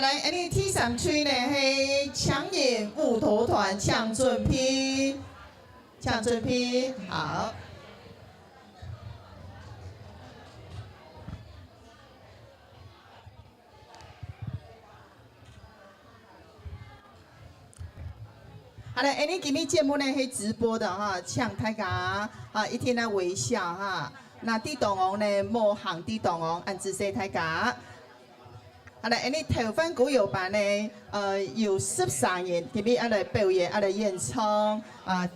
来，你第三区呢是抢眼舞头团抢准批，抢准批，好。好了，你今日节目呢是直播的哈，请大家啊一天来微笑哈。那啲同行呢，冇行啲同行，按姿势大家。好了，你头份古有版呢，有13人，今日来表演，来演唱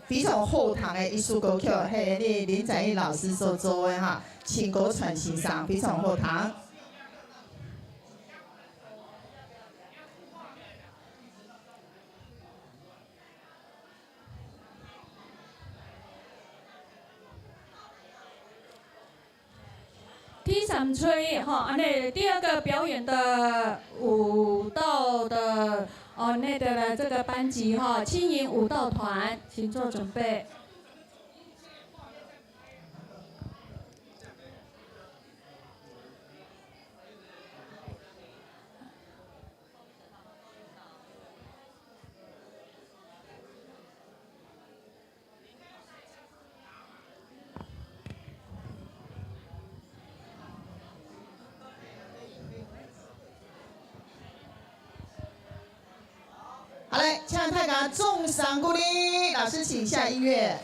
非常好听的一首歌曲，係你林在义老师所做的哈，情歌传欣赏，非常好听。第三吹哈，那第二个表演的舞蹈的那个这个班级哈，轻盈舞蹈团，请做准备。好嘞，请大家重赏鼓励，老师请下音乐。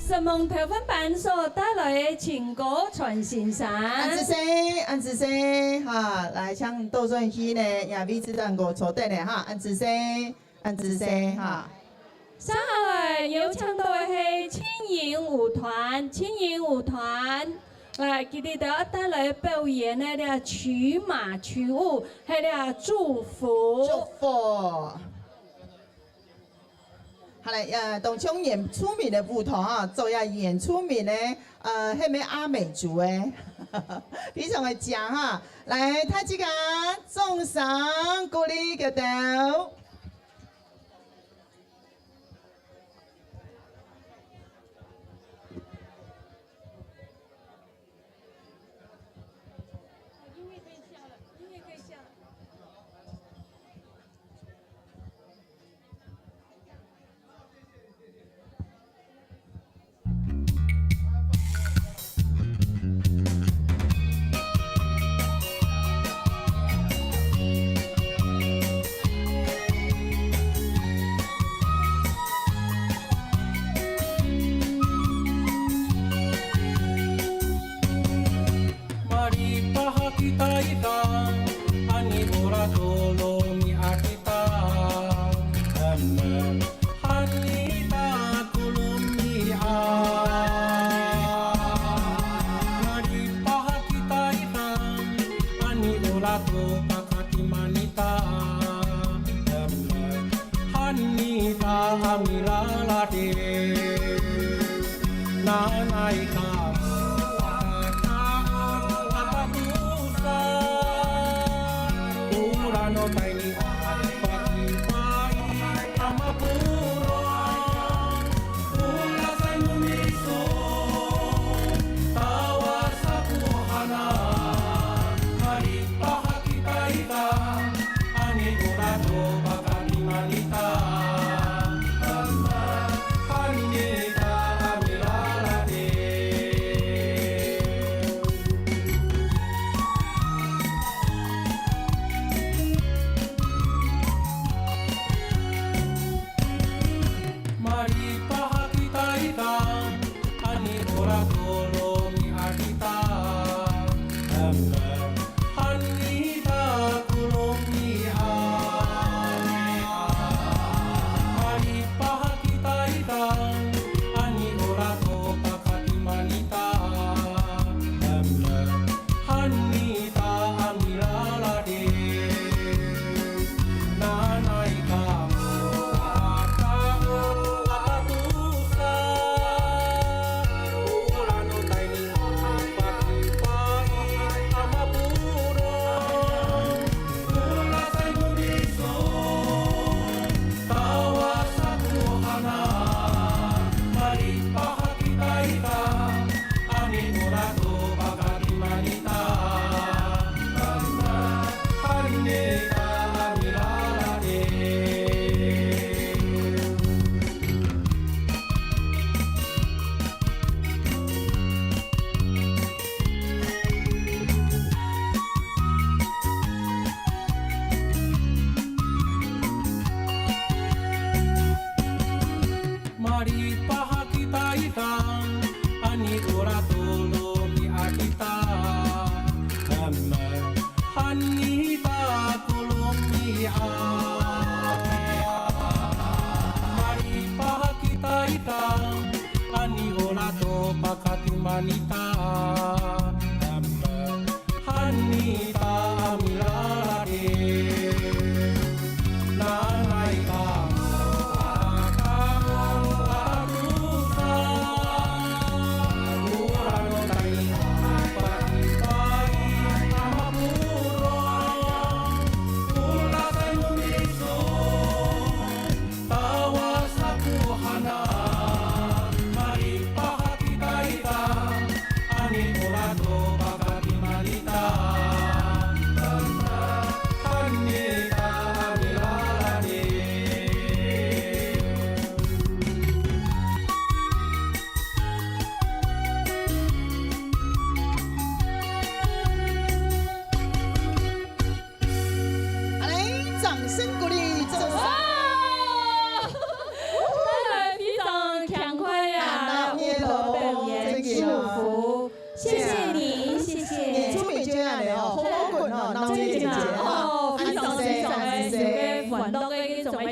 神梦调分版所带来的情歌传心安子山。生，安子生，哈，来唱倒转去呢，也未知道我坐底呢，哈，安子生，安子生，哈。接下来有请到的是青影舞团，青影舞团。来，佢哋就帶來表演呢啲曲馬曲舞，係啲祝福。祝福。好嘞，董琼演出名的舞团啊，做要演出名的，迄咩阿美族诶，非常的强哈。来，他这个送上鼓励个头。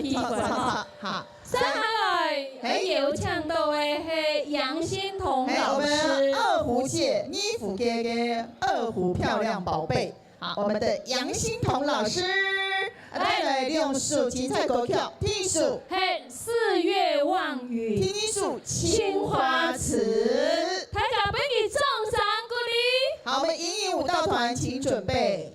戏馆吼。好，接下来有请到的是杨欣彤老我们师。二胡界妮府街的二胡漂亮宝贝，好，我们的杨欣彤老师，来利用数芹菜狗跳，听一首嘿，四月望听雨，一首青花瓷。大家俾你掌声鼓励。好，我们隐隐舞蹈团请准备。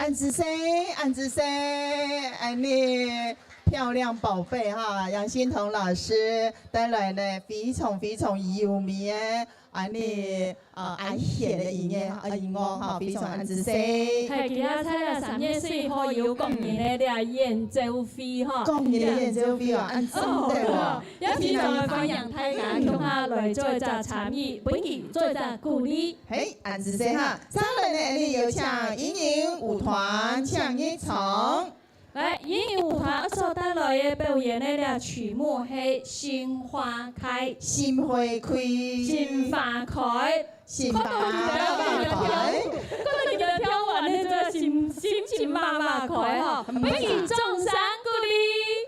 安子生，安子生，安妮漂亮宝贝哈，杨欣彤老师带来呢非常非常有名的安妮爱写的音乐哈，非常安子生。係其他睇下3月4號有公演嘅演奏會哈，公演嘅演奏會啊，安真對喎。一非常嘅歡迎大家共下來做一個參與，本期做一個鼓勵。嘿，安子生哈，再來呢，你有請銀影舞團唱一場。來，銀影舞團所帶來嘅表演嘅曲目係《心花開》。心花開。心花開。心花開。嗰度嘅跳完呢個心花開哈，本期眾賞鼓勵。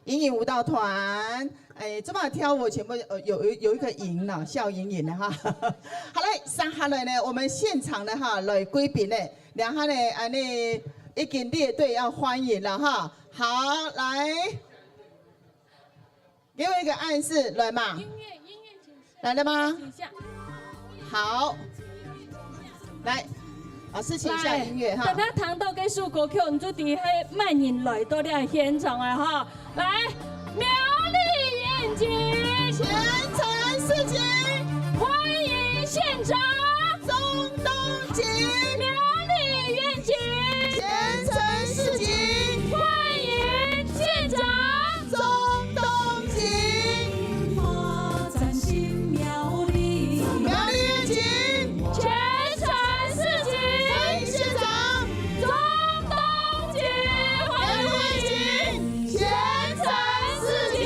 银影舞蹈团，这么跳舞全部有一个营呢，笑盈盈的哈。好嘞，接下来呢，我们现场的哈来贵宾呢，然后呢，已经列队要欢迎了哈。好，来，给我一个暗示，来嘛。音乐，来了吗？好，来。老师，请下音乐哈。大家聽到嘅首歌曲，唔知啲係乜人來到呢個現場啊？哈，來苗栗眼睛前程似锦，歡迎現場鍾東錦，苗栗眼睛前程似锦，歡迎現場鍾東錦，我讚心苗栗眼睛。中东锦，歡迎前程似錦。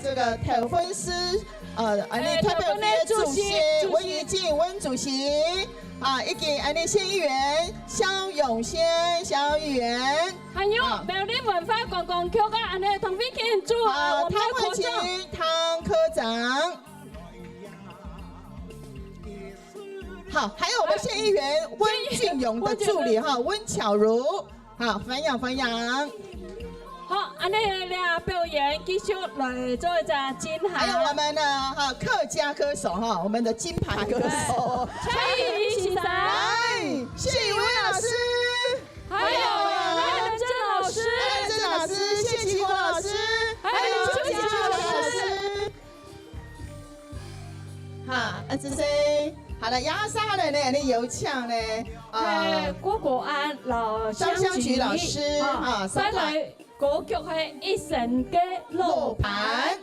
这个特分司特别主席温怡静温主席以及县议员肖永先肖议员，还有苗栗文化观光局的唐飞庆祝我们汤慧的科长琴汤科长。好，还有我们县议员温俊勇的助理温巧如，好，翻扬。好，俩表演继续来做一个金牌。还有我们的客家歌手我们的金牌歌手蔡依先生，来，谢宇威老师，还有赖正老师，谢启国老师，还有朱启超老师。好，这些好了，压沙的呢，有请呢，郭国安老张香菊老师再来歌曲係一神嘅落盤。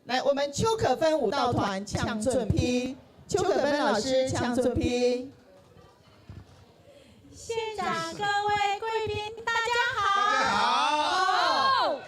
来，我们邱可芬舞蹈团呛准批，邱可芬老师呛准批。现场各位贵宾，大家好。大家好。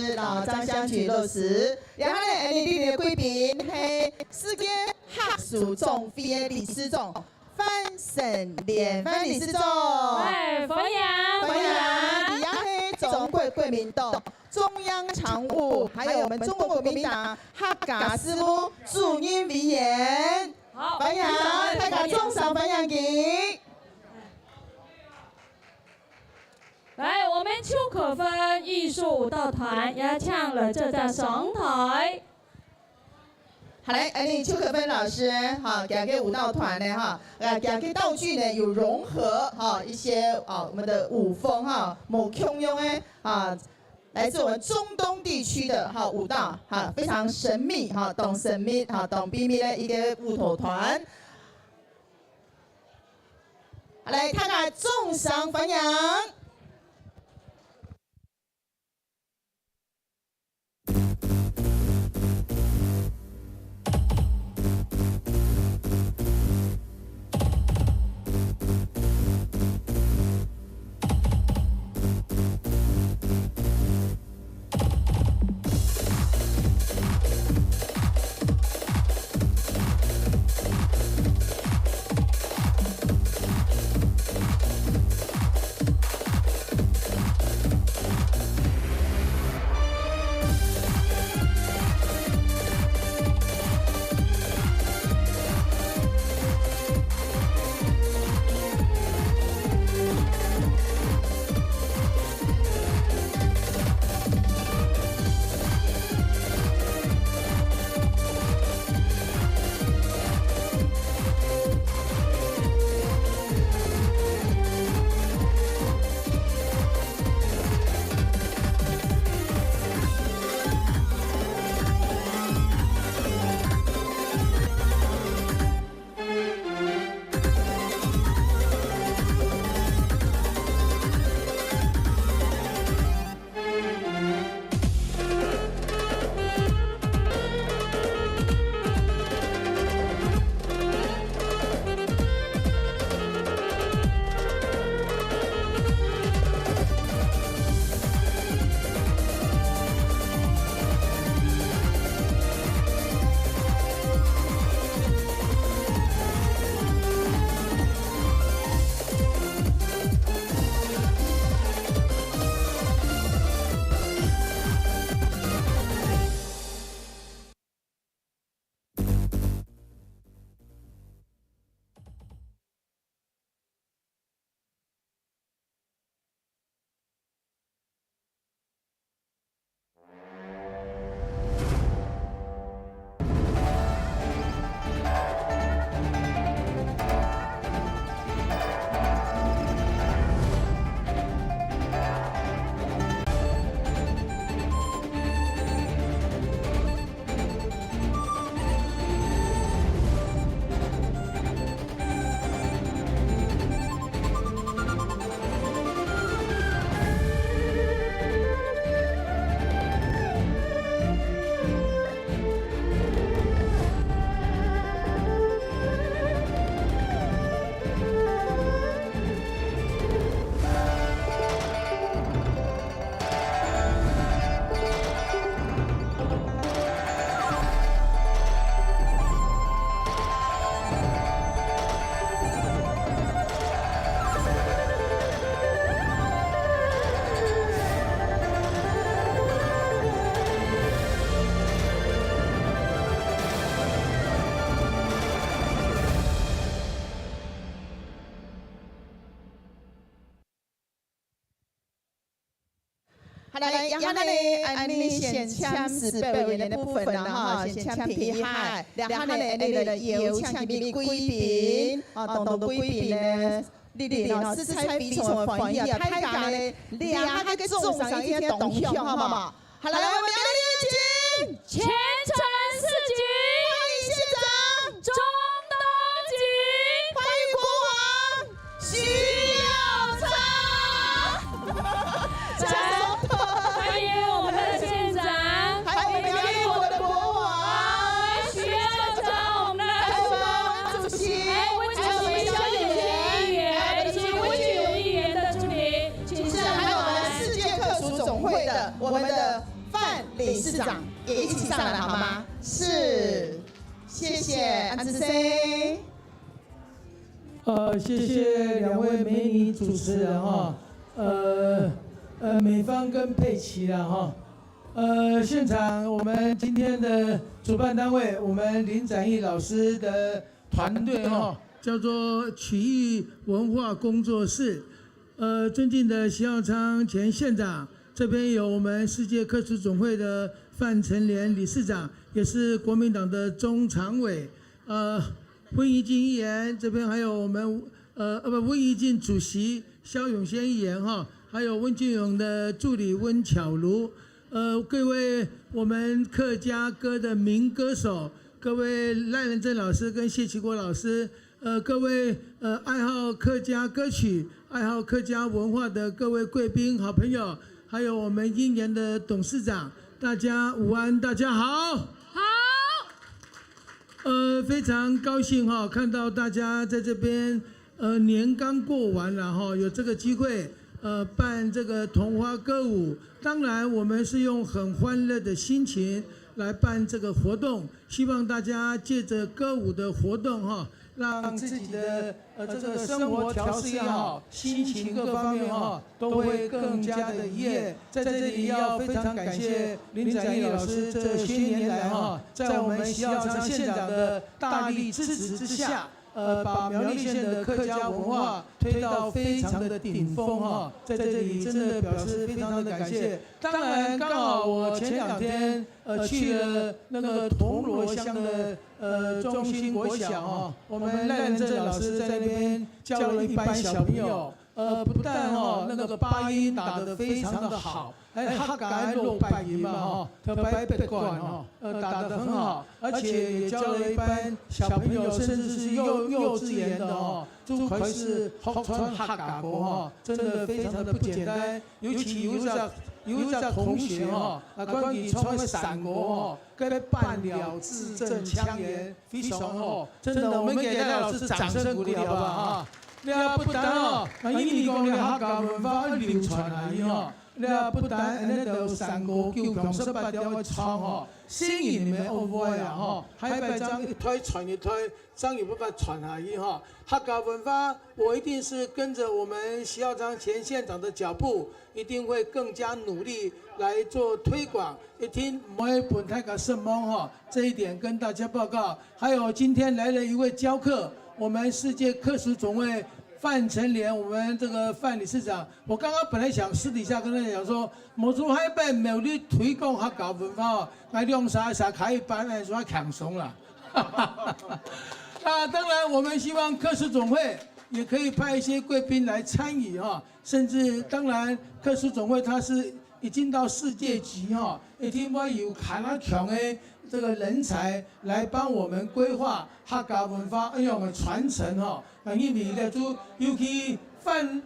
师，然后张香菊老师，然后呢，你的贵宾是世界学术总会的理事长范盛莲范理事长，哎，冯阳，冯阳，也是中国国民党中央常务，还有我们中国国民党客家事务主任委员。好，冯阳，大家掌声冯阳给。来，我们邱可芬艺术舞蹈团也抢了这个上台。好嘞，你邱可芬老师，哈，给个舞蹈团呢，哈，给个道具呢有融合哈一些我们的舞风哈，某汹涌的啊，来自我们中东地区的哈舞蹈哈，非常神秘哈，懂神秘哈，懂秘密的一个舞蹈团。好嘞，大家众赏分扬。好来，然后呢，你先签是表演的部分了哈，先签评海，然后呢，你的有请这边贵宾，当贵宾呢，你是采非常欢喜啊，大家呢，两个送上一些动向，好不好？好来，我们有请前程似锦，欢迎县长中东锦，欢迎国王徐有昌，欢迎我们的县长，还有表演我的国王徐有昌，我们的主席，还有温主小议员以及温议员的助理，请是还有我们世界客属总会的我们的理事长也一起上来好吗？是，谢谢安志 C。谢谢两位美女主持人哈，美芳跟佩奇啦哈，现场我们今天的主办单位，我们林展毅老师的团队哈，叫做曲艺文化工作室，尊敬的徐耀昌前县长，这边有我们世界科学总会的范成莲理事长，也是国民党的中常委，温怡静议员这边还有我们温怡静主席肖永先议员哈，还有温俊勇的助理温巧如，各位我们客家歌的名歌手，各位赖仁正老师跟谢启国老师，各位爱好客家歌曲、爱好客家文化的各位贵宾好朋友，还有我们英年的董事长，大家午安，大家好。非常高兴哈，看到大家在这边，年刚过完了哈，有这个机会，办这个桐花歌舞。当然，我们是用很欢乐的心情来办这个活动，希望大家借着歌舞的活动哈，让自己的这个生活调试也好，心情各方面哈，都会更加的愉悦。在这里要非常感谢林展毅老师这些年来哈，在我们徐耀昌县长的大力支持之下，把苗栗县的客家文化推到非常的顶峰哈，在这里真的表示非常的感谢。当然，刚好我前2天去了那个铜锣乡的中心国小哈，我们赖仁正老师在那边教了一班小朋友，不但那个八音打得非常的好，客家肉拜音嘛哈，白白管打得很好，而且也教了一班小朋友，甚至是幼稚园的都可以是福传客家歌哈，真的非常的不简单。尤其有一个同学关于唱的散歌跟半了字正腔圆，非常好，真的我们给赖老师掌声鼓励好不好？你不但因为讲你客家文化流传下去你不但那个散歌叫强18条的唱声音里面 over 还把这样一推传一推，这样有办法传下去客家文化，我一定是跟着我们徐耀昌前县长的脚步，一定会更加努力来做推广。一听唔会本太个圣梦这一点跟大家报告。还有今天来了一位教课，我们世界客属总会范成莲，我们这个范理事长，我刚刚本来想私底下跟他讲说，某处海边没有你推广客家文化，来用啥开一班来说强松了。当然我们希望客属总会也可以派一些贵宾来参与甚至当然客属总会它是已经到世界级一定要有很强的这个人才来帮我们规划客家文化应用的传承因为咧做尤其范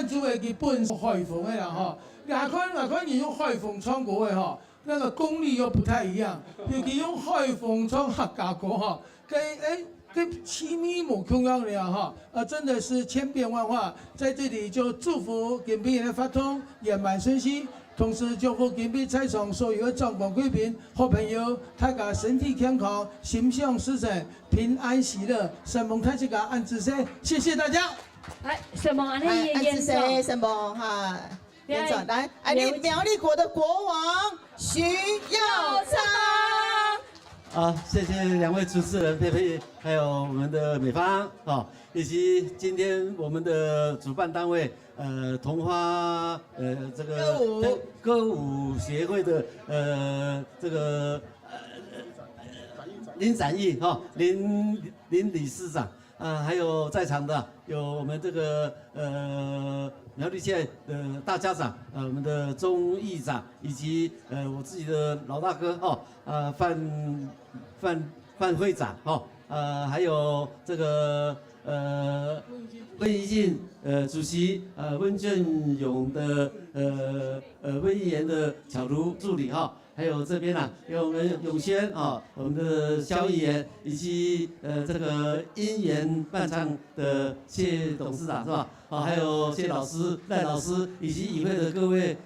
主的日本海丰的啦哪款你用海丰唱歌的那个功力又不太一样，尤其用海丰唱客家歌跟七米母同样的真的是千变万化。在这里就祝福今天的发通圆满顺心，同时祝福今天在场所有的壮观贵宾、好朋友，大家身体健康、心想事成、平安喜乐。神蒙太这个安子生，谢谢大家。来，神蒙安尼安子生，神蒙延长来，你苗栗国的国王徐耀昌。谢谢两位主持人佩佩，还有我们的美芳以及今天我们的主办单位桐花这个歌舞协会的这个林展毅林理事长还有在场的有我们这个苗栗县的大家长我们的钟议长以及我自己的老大哥范会长还有这个温怡静主席温俊勇的魏议员的巧如助理哈。还有这边有我们永轩我们的萧议员，以及这个姻缘伴唱的谢董事长是吧？还有谢老师、赖老师，以及与会的各位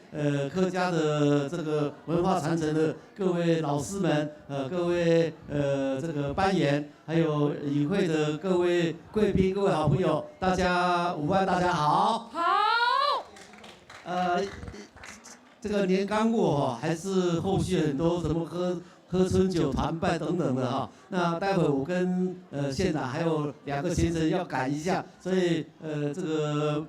客家的这个文化传承的各位老师们，各位这个班员，还有与会的各位贵宾、各位好朋友，大家午安，大家好。好。这个年刚过还是后续很多什么喝春酒、团拜等等的那待会我跟县长还有2个行程要赶一下，所以这个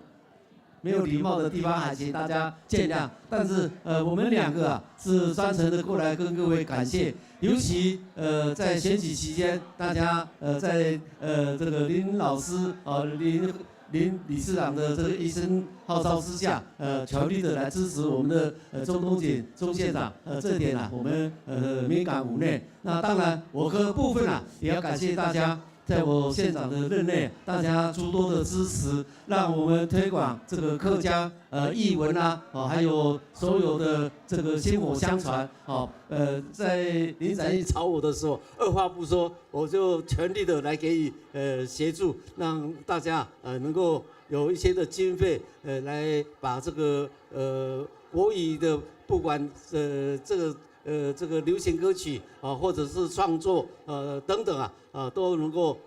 没有礼貌的地方还请大家见谅。但是我们2个是专程的过来跟各位感谢，尤其在选举期间，大家在这个林老师林理事长的这个一声号召之下，全力的来支持我们的钟东锦钟县长，这点我们敏感五内。那当然，我个部分也要感谢大家，在我县长的任内，大家诸多的支持，让我们推广这个客家艺文还有所有的这个薪火相传在林展义找我的时候，二话不说，我就全力的来给予协助，让大家能够有一些的经费来把这个国语的不管这个流行歌曲或者是创作等等都能够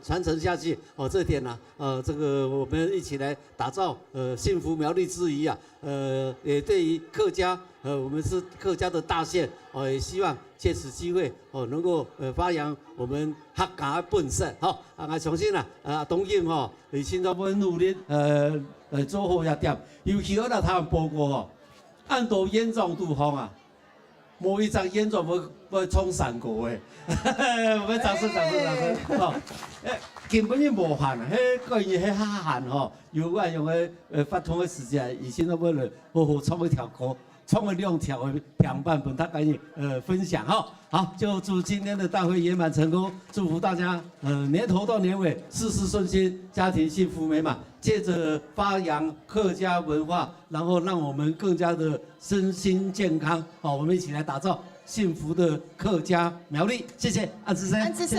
传承下去这一点这个我们一起来打造幸福苗栗之余也对于客家我们是客家的大县也希望借此机会能够发扬我们客家的本色我相信董英你现在要努力做好一点，尤其我来台湾报告按到严重度无一张严重要冲3个的，我们掌声！根本就无限关于迄限有我用发通的时间，以前都要来好好冲一条歌，冲了2条的两版本，他跟你分享好，就祝今天的大会圆满成功，祝福大家年头到年尾事事顺心，家庭幸福美满。借着发扬客家文化，然后让我们更加的身心健康我们一起来打造幸福的客家苗栗。谢谢安志生，谢谢。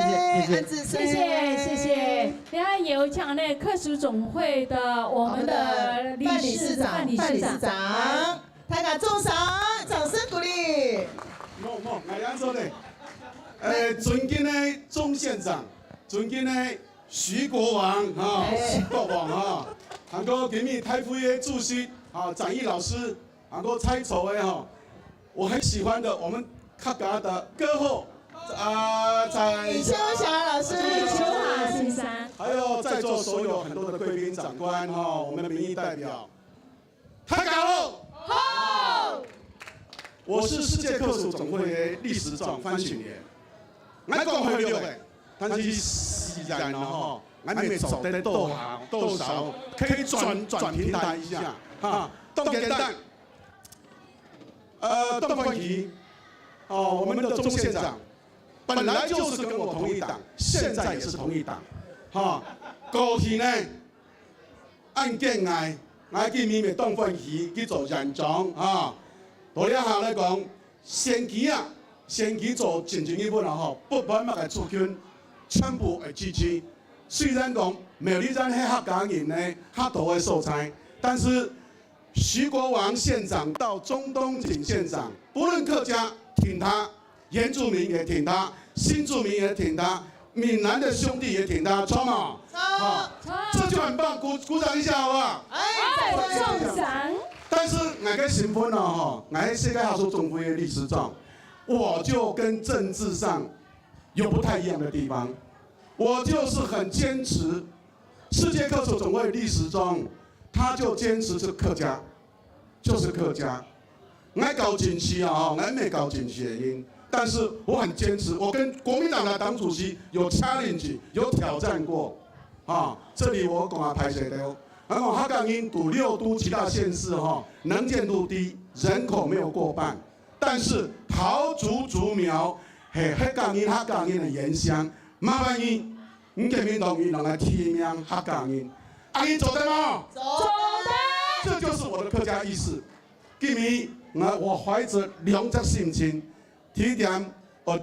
然后有请那客属总会的我们的范理事长，大家众赏，掌声鼓励。我安说的，尊敬的钟县长，尊敬的徐国王徐国王还有今日台府的主席展毅老师，还有蔡筹的我很喜欢的我们客家的歌后在李秋霞老师，还有在座所有很多的贵宾长官我们的民意代表，客家好，我是世界客属总会的理事长范群年，我讲会了的。但是实在我未走得多少，可以转平台一下动简单。邓冠仪，我们的钟县长本来就是跟我同一党，现在也是同一党。过去呢，案件我见面邓冠仪去做演讲多了下来讲，先期做前一本不满的主权。全部会支持。虽然讲苗栗站是客家人的较多的所在，但是徐国王县长到钟东锦县长，不论客家挺他，原住民也挺他，新住民也挺他，闽南的兄弟也挺他，冲嘛！这就很棒，鼓掌一下好不好？送赏。但是我的身份我是世界客属总会的理事长，我就跟政治上有不太一样的地方，我就是很坚持，世界客属总会理事长，他就坚持是客家，就是客家。我搞进去我没搞进去的因，但是我很坚持，我跟国民党的党主席有 challenge， 有挑战过，这里我讲拍摄的。然后客家人读6都其他县市能见度低，人口没有过半，但是桃竹竹苗。客家人的原乡，麻烦你，国民党来提名客家人，你做得吗？做得。这就是我的客家意识。今年我怀着两只心情，提点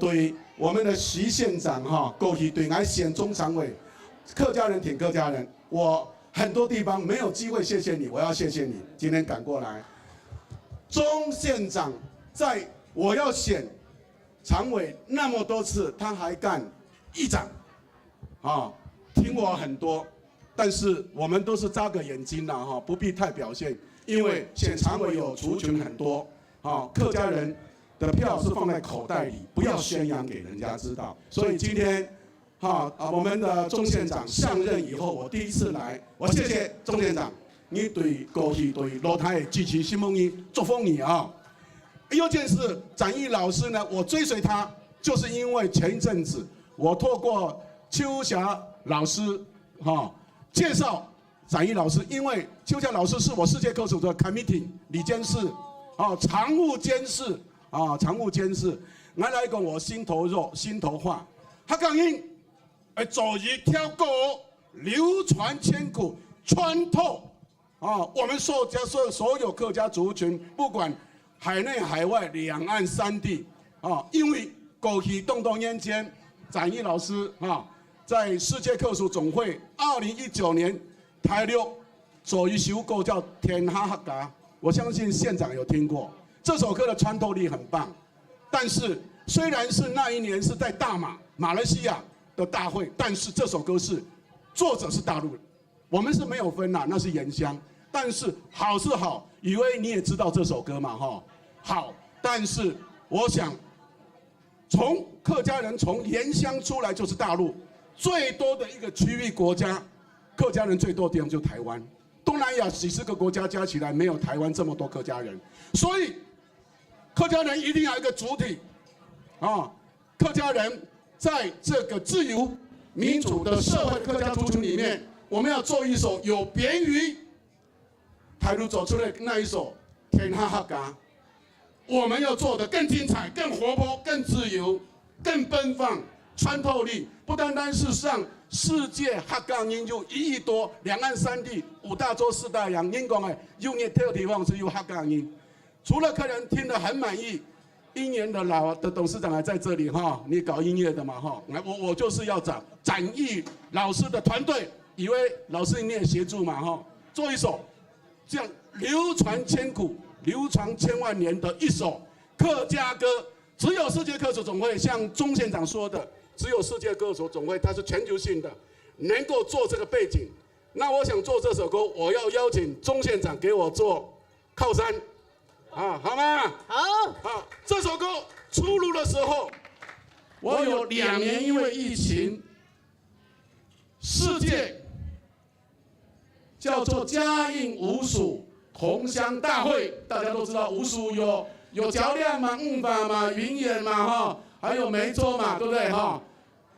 对我们的徐县长过去对俺县中常委，客家人挺客家人，我很多地方没有机会谢谢你，我要谢谢你，今天赶过来。钟县长在我要选常委那么多次，他还干议长，听我很多，但是我们都是眨个眼睛啦，不必太表现，因为选常委有族群很多，客家人的票是放在口袋里，不要宣扬给人家知道。所以今天，我们的钟县长上任以后，我第一次来，我谢谢钟县长，你对过去对罗台的支持，希望你祝福你啊。有件事，展毅老师呢，我追随他，就是因为前一阵子我透过秋霞老师介绍展毅老师，因为秋霞老师是我世界歌手的 committee 理监事，常务监事，我来讲我心头肉心头话，他讲因走一条歌流传千古穿透我们所有客家族群，不管海内海外两岸三地因为过去动眼间，展毅老师在世界客属总会2019年台六做一首歌叫《天下客家》，我相信县长有听过。这首歌的穿透力很棒，但是虽然是那一年是在大马来西亚的大会，但是这首歌是作者是大陆人，我们是没有分那是原乡。但是好是好，以为你也知道这首歌嘛好，但是我想，从客家人从原乡出来就是大陆，最多的一个区域国家，客家人最多的地方就是台湾。东南亚几十个国家加起来没有台湾这么多客家人，所以客家人一定要有一个主体客家人在这个自由民主的社会客家族群里面，我们要做一首有别于台陆走出来那一首《天下客家》，我们要做的更精彩、更活泼、更自由、更奔放，穿透力不单单是上世界客家人有1亿多，两岸三地5大洲4大洋，人讲有热特地方是有客家人。除了客人听得很满意，1年的老的董事长还在这里你搞音乐的嘛我就是要找展毅老师的团队，以为老师你也协助嘛做一首这样流传千古、流传千万年的一首客家歌。只有世界客属总会，像钟县长说的，只有世界客属总会，它是全球性的，能够做这个背景。那我想做这首歌，我要邀请钟县长给我做靠山，好吗？好。这首歌出炉的时候，我有2年因为疫情，世界叫做嘉应五蜀同乡大会，大家都知道五蜀有桥梁嘛、五法嘛、云岩嘛还有梅州嘛，对不对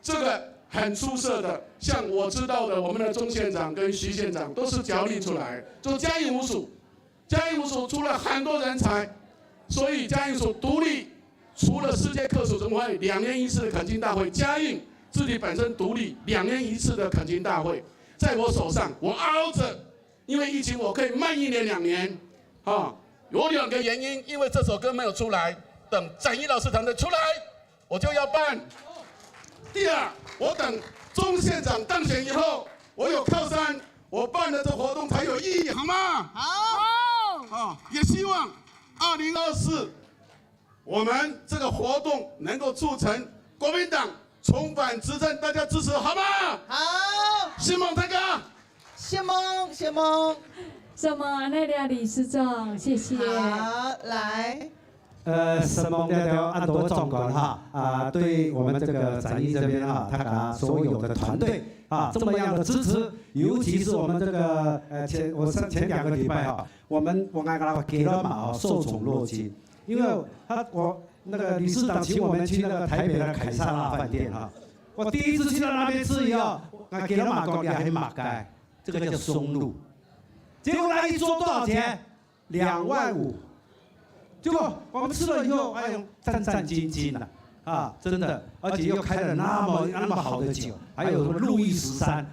这个很出色的，像我知道的，我们的钟县长跟徐县长都是角力出来，就嘉应五蜀，嘉应五蜀出了很多人才，所以嘉应蜀独立，除了世界客属总会2年1次的恳亲大会，嘉应自己本身独立2年1次的恳亲大会，在我手上，我熬着，因为疫情我可以慢1年2年有2个原因，因为这首歌没有出来，等展毅老师团队出来，我就要办。第二，我等钟县长当选以后，我有靠山，我办的这活动才有意义，好吗？好。也希望2024我们这个活动能够促成国民党重返执政，大家支持好吗？好。新梦大哥，谢梦。什么那的理事长，谢谢。好，来。什么的按多总管对我们这个展毅这边他所有的团队这么样的支持，尤其是我们这个前2个礼拜我给了马受宠若惊，因为我那个理事长请我们去那个台北的凯撒拉饭店我第一次去到那边吃以后，给了马公还马盖，这个叫松露。结果那一桌多少钱？2万5。结果我们吃了以后，战战兢兢的真的，而且又开了那么好的酒，还有什么路易13，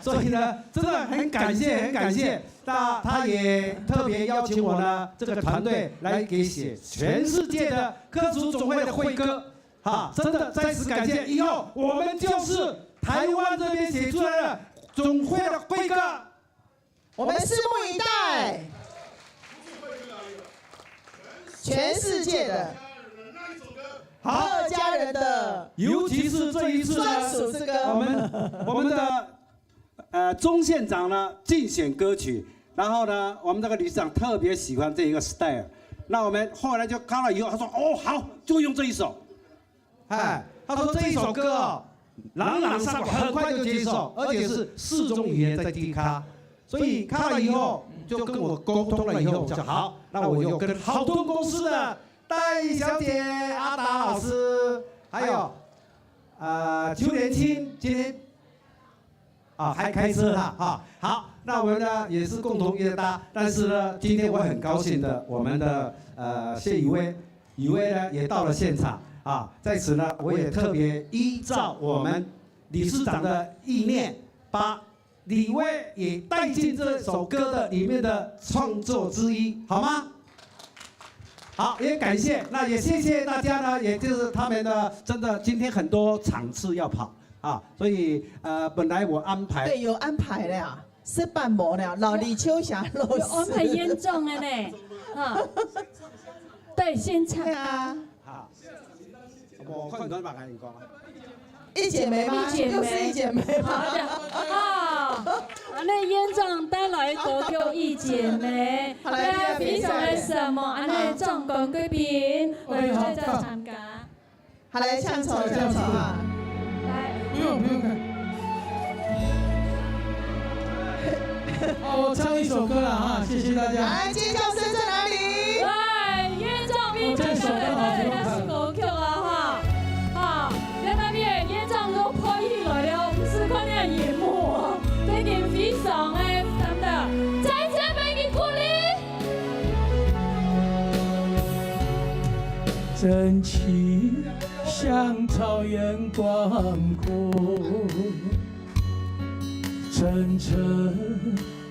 所以呢，真的很感谢。那他也特别邀请我呢，这个团队来给写全世界的歌族总会的会歌。真的再次感谢，以后我们就是台湾这边写出来的总会的会歌，我们拭目以待。全世界的客家人的，尤其是这一次专属之歌，我们的钟县长呢竞选歌曲，然后呢，我们这个理事长特别喜欢这一个 style， 那我们后来就看了以后，他说哦好，就用这一首，他说这一首歌哦，朗朗上口，很快就接受，而且是4种语言在低咖，所以看了以后就跟我沟通了以后，就好，那我就跟好多公司的戴小姐、阿达老师，还有邱年轻今天还开车了好，那我们呢也是共同约搭，但是呢，今天我很高兴的，我们的谢宇威呢也到了现场在此呢，我也特别依照我们理事长的意念，把李威也带进这首歌的里面的创作之一，好吗？好，也感谢，那也谢谢大家呢，也就是他们呢，真的今天很多场次要跑所以本来我安排对有安排的呀，是办模的，老李秋霞老师有安排严重的呢，对，现场好，我快点把你讲一姐妹吗？又是一姐妹吗？那院长带来歌叫一姐妹，那非常的什么？那壮观贵宾会在这参加。好，来唱首来。不用看。我唱一首歌了谢谢大家。来，尖叫声在哪里？来，院长非常的那是歌曲在那边院长都拍起来了，50块的荧幕，这点非常的真的，再次给你鼓励。真情像草原广阔，层层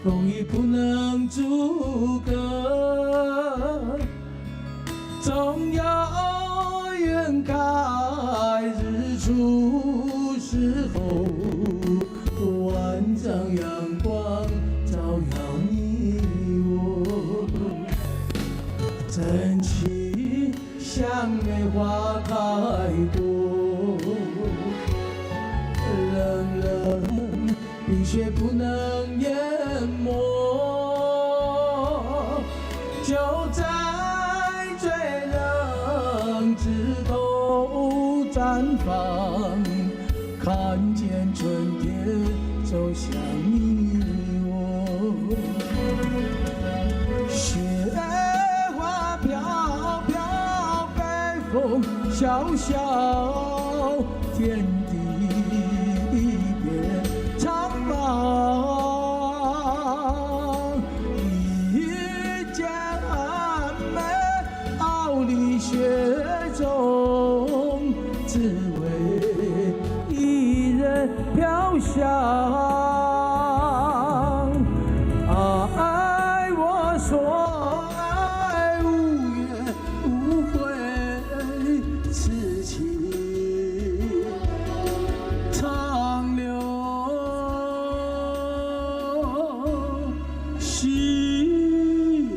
风雨不能阻隔，总有云开日出时候，万丈阳光照耀你我，真情像梅花开过，冷冷冰雪不能淹没，就在最冷枝头绽放，看见春天走向你我。雪花飘飘，北风萧萧，天地变苍茫。一剪寒梅，傲立雪中，只为一人飘香。爱我所爱，无怨无悔，此情长留心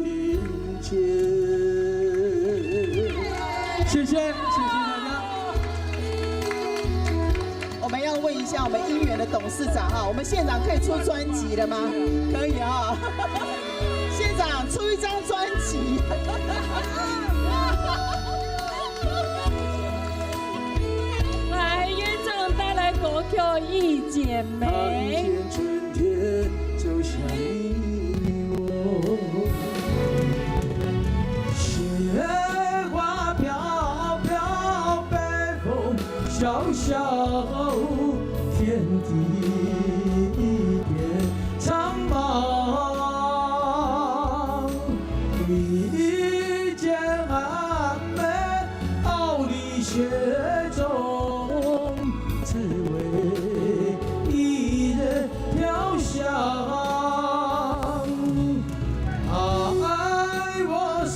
间。谢谢大家。我们要问一下我们音源的董事长我们县长可以出专辑了吗？可以县长出一张专辑。来，院长带来歌曲《一姐妹》。春天走向你我，雪花飘飘，北风萧萧，天地变苍茫。一剪寒梅，傲立雪中，只为一人飘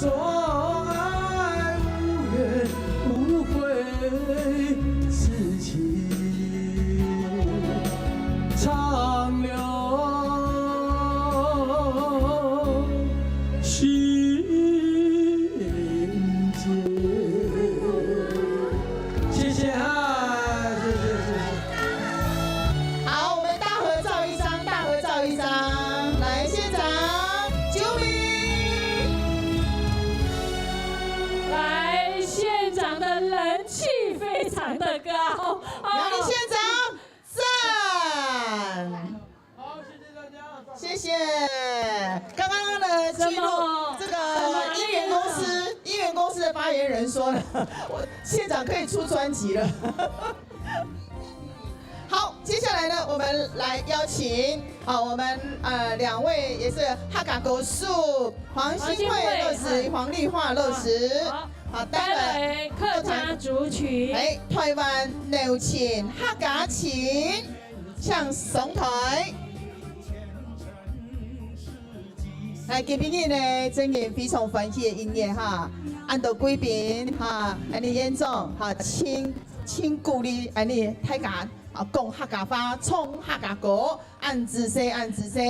说爱无怨无悔，此情长留心间。谢谢啊，谢谢谢谢。好，我们大合照一张，大合照一张。来，县长救命！来，县长的人气非常的高。苗栗县长赞。好，谢谢大家。谢谢。刚刚的记录，这个姻缘公司的发言人说了，我县长可以出专辑了。好，接下来呢，我们来邀请我们2位也是哈嘎国术黄新慧乐师、黄丽华乐师，好，带来客家族曲，台湾牛琴、客家琴，向上台。来，今天呢，真嘅非常欢喜的音乐哈，按到贵宾哈，安尼演奏哈，请鼓励安尼大家讲客家话，唱客家歌，按字声，按字声。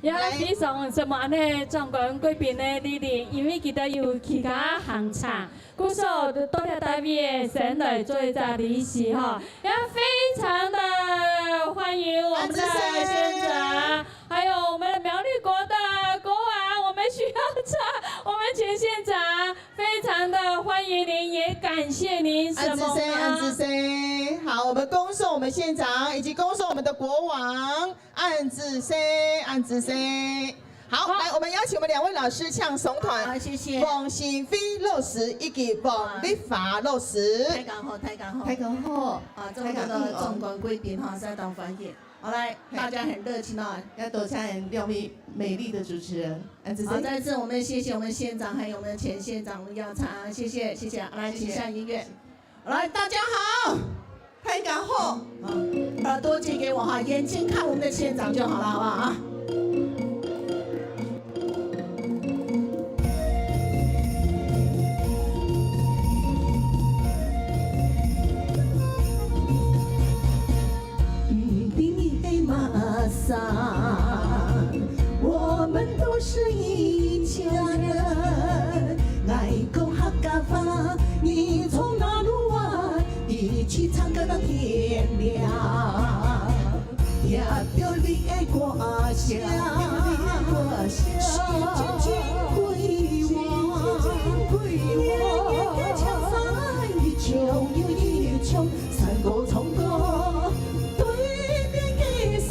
也非常什么安尼壮观贵宾的莅临，因为记得有其他行场，故说多谢大家先来做一个礼仪哈，也非常的欢迎我们的县长，还有我们苗栗国的国王，我们需要唱，我们请县长非常的欢迎您，也感谢您什么呢？按字声，好，我们恭送我们县长以及恭送我们的国王，按字声，按字声。好，来，我们邀请我们2位老师唱诵团，谢谢。王新飞老师以及王丽华老师。太讲好，太讲好，太讲好这么多的壮观贵宾哈，相当欢迎。好来，大家很热情哦，要多谢2位美丽的主持人。好，再次我们谢谢我们县长，还有我们前县长姚长，谢谢谢谢。来，请下音乐。来，大家好，太讲好，耳朵借给我哈，眼睛看我们的县长就好了，好不好啊？我们都是一家人，爱讲客家话，你从哪路来？一起唱歌到天亮，也着你的歌声，时间真归我，一唱三一唱又一唱，三个唱歌对面的山。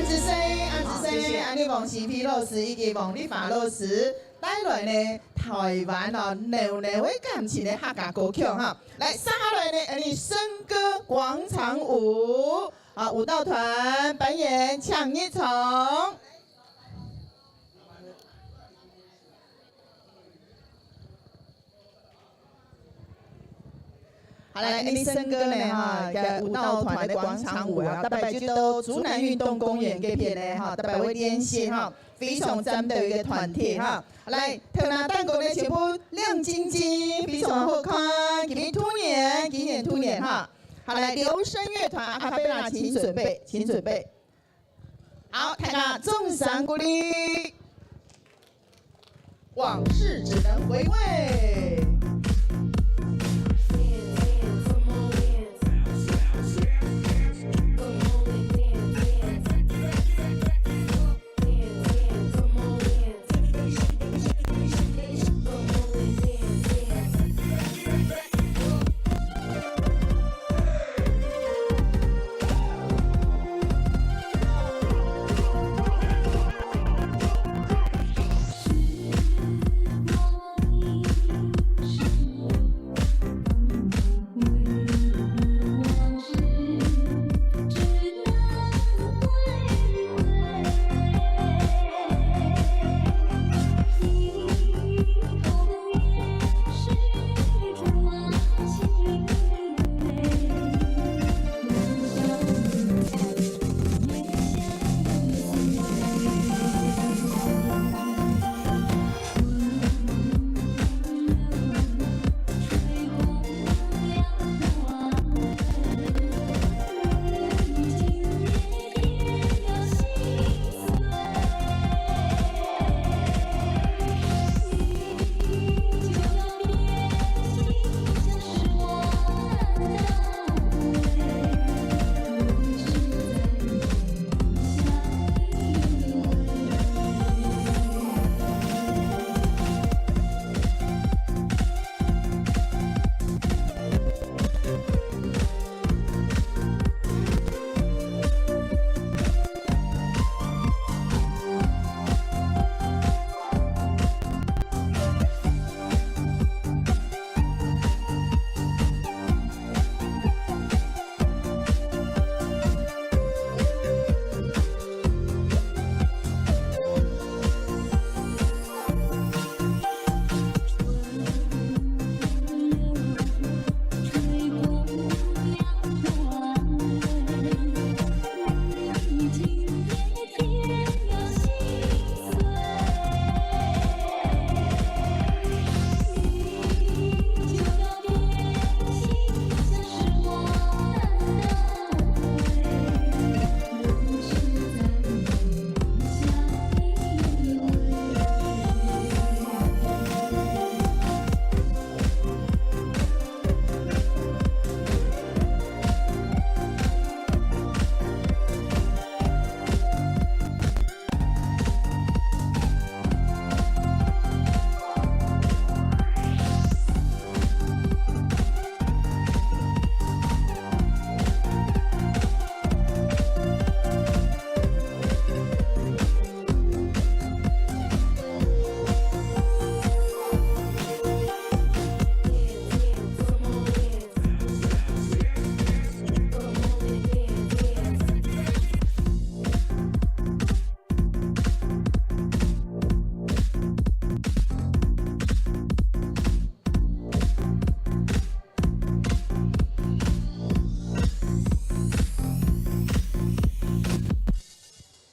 子生，安尼王喜皮老师以及王丽华老师带来呢台湾哦牛牛的感情的客家歌曲哈。来，接下来呢，安尼笙歌广场舞啊，舞蹈团扮演抢一虫。好来，安尼笙歌呢哈，个舞蹈团的广场舞啊，特别就到竹南运动公园这边呢哈，特别会练习哈，非常赞的一个团体哈。来，特拿蛋糕的全部亮晶晶，非常好看，今年兔年哈。好来，留声乐团阿卡贝拉，请准备，请准备。好，大家众赏鼓励，往事只能回味。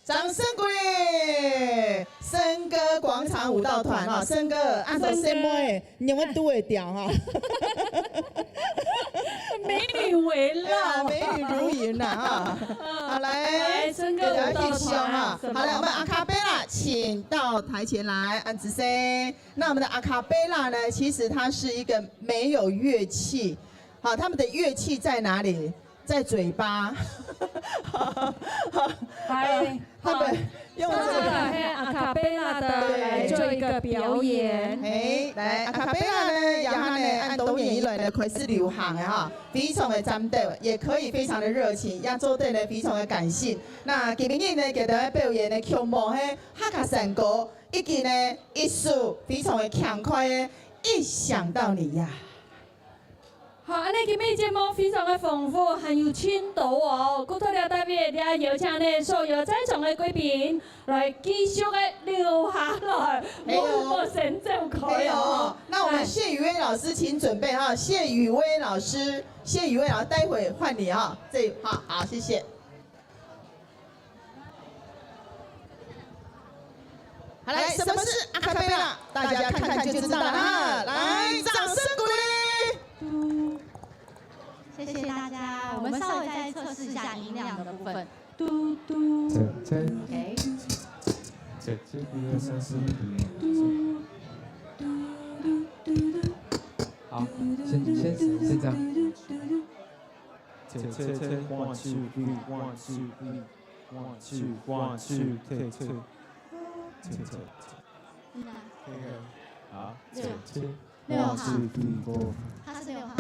掌声鼓励笙歌广场舞蹈团哈，笙歌按照什么诶，你们都会掉哈。美女围绕，美女如云呐哈。好来，笙歌舞蹈团哈。好来，我们阿卡贝拉请到台前来，安子 C。那我们的阿卡贝拉呢，其实它是一个没有乐器，好，他们的乐器在哪里？在嘴巴。他们用这个阿卡贝拉的来做一个表演。来阿卡贝拉呢，然后呢，按多年以来呢，开始流行的哈，非常的战斗，也可以非常的热情，也做得呢非常的感性。那今日呢，给大家表演的曲目嘿，客家山歌，以及呢艺术非常的强快的，一想到你呀。好，安尼今日节目非常的丰富，很有深度哦。古特了代表也邀请呢所有在场的贵宾来继续的留下来，我先走开哦。那我们谢宇威老师请准备哈，谢宇威老师，待会换你哈，好，谢谢。好，来，什么是阿卡贝拉？大家看看就知道了哈。来，掌声鼓励。谢谢大家，我们稍微再测试一下音量的部分。嘟嘟。OK。1、2、3、4。好，先这样。1、2、3、1、2、3、1、2、3、1、2、3、2。好，6号。他是6号。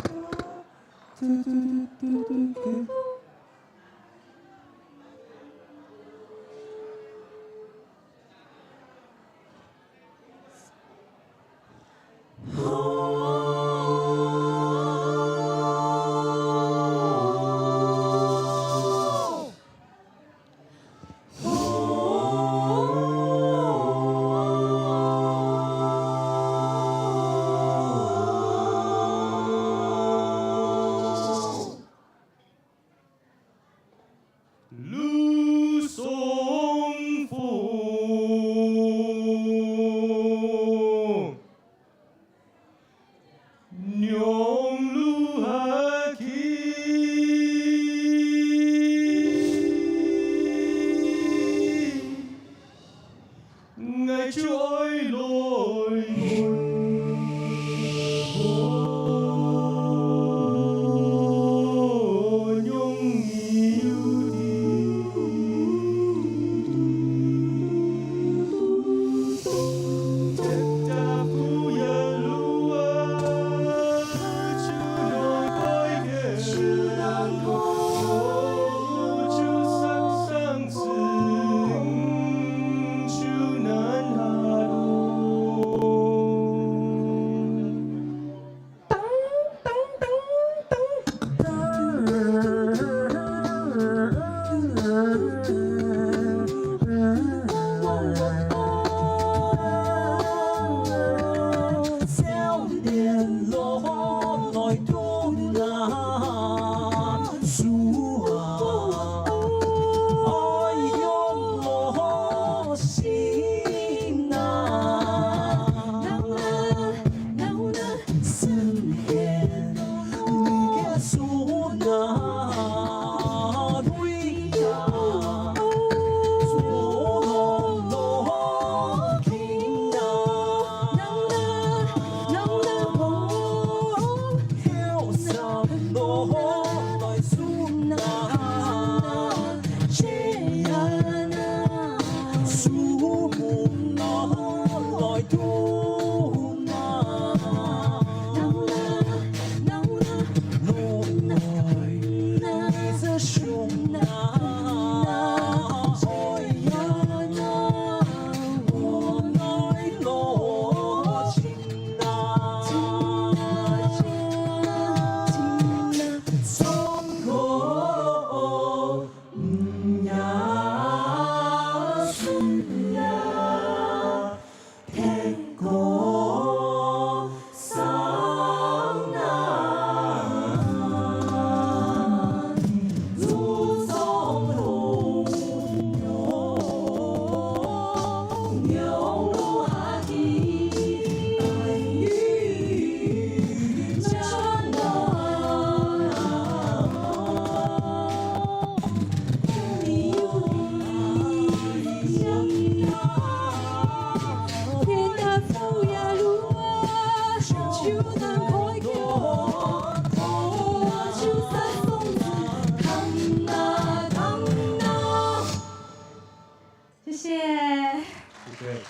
谢，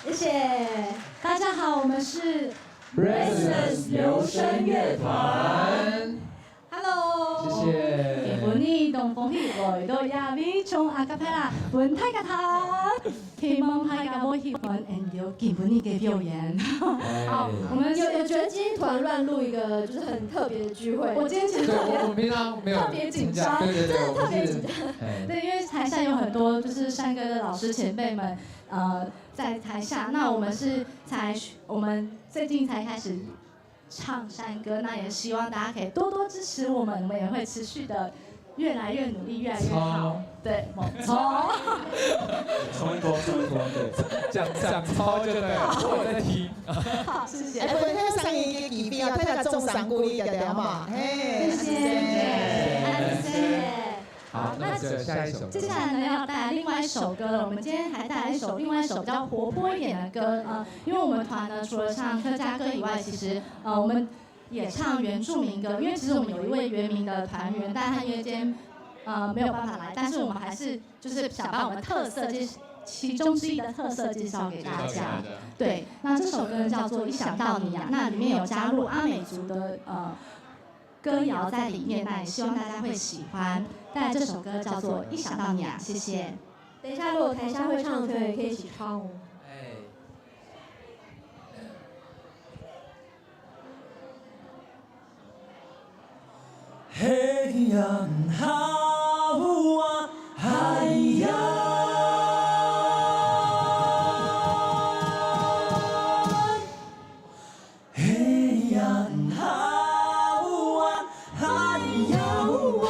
谢谢。大家好，我们是 Resonance 留声乐团。Hello， 谢谢。基本呢東風起來到亞美從阿卡貝拉本泰加塔，希望大家會喜歡 and 基本呢嘅表演。好，我们有觉得今天突然乱录一个就是很特别的聚会，我今天其实我们平常没有特别紧张，对对对，真的特别紧张。对，因为台下有很多就是山歌的老师前辈们，在台下，那我们最近才开始唱山歌，那也希望大家可以多多支持我们，我们也会持续的越来越努力，越来越好。对，操！冲一波，对，讲操就对了，我在听。好，谢谢。哎，分享上一个机会啊，大家种山鼓励一下嘛，嘿，谢谢。好，那就下一首。接下来呢，要带来另外一首歌了。我们今天还带来另外一首比较活泼一点的歌因为我们团呢，除了唱客家歌以外，其实我们也唱原住民歌。因为其实我们有一位原民的团员，但他因为今天没有办法来，但是我们还是就是想把我们特色其中之一的特色介绍给大家。对，那这首歌叫做《一想到你》啊，那里面有加入阿美族的歌谣在里面，那也希望大家会喜欢。带来这首歌叫做《一想到你》啊，谢谢。等一下，如果台下会唱的可以一起唱哦。嘿呀哈哇嗨呀，嘿呀哈哇嗨呀哇。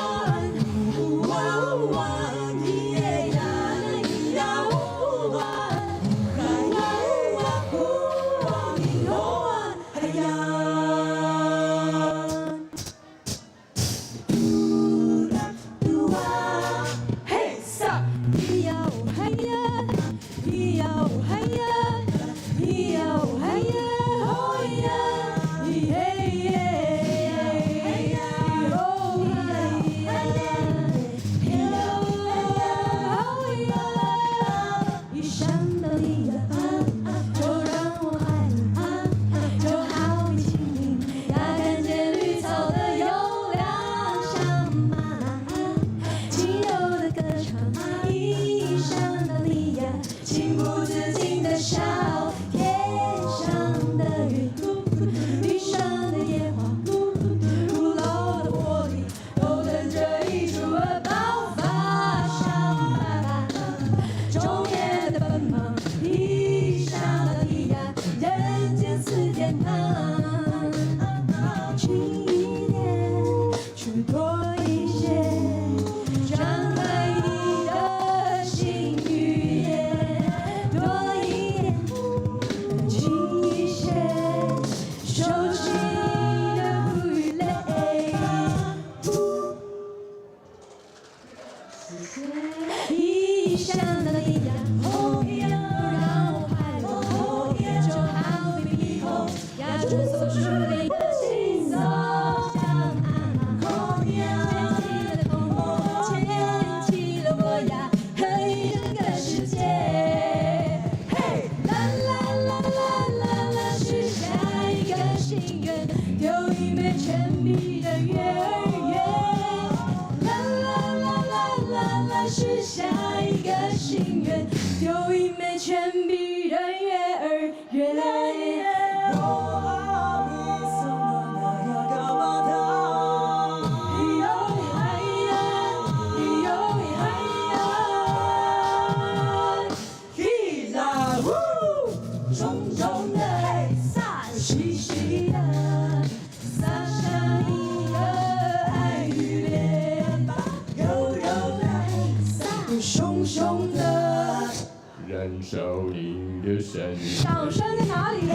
掌声在哪里？啦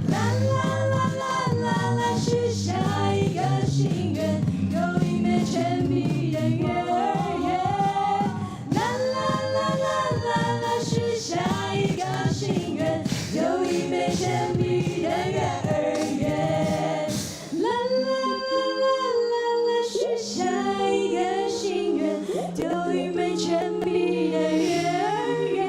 啦啦啦啦啦，许下一个心愿，有一枚铅笔人月儿圆。啦啦啦啦啦啦，许下一个心愿，有一枚铅笔人月儿圆。啦啦啦啦啦，许下一个心愿，有一枚铅笔人月儿圆。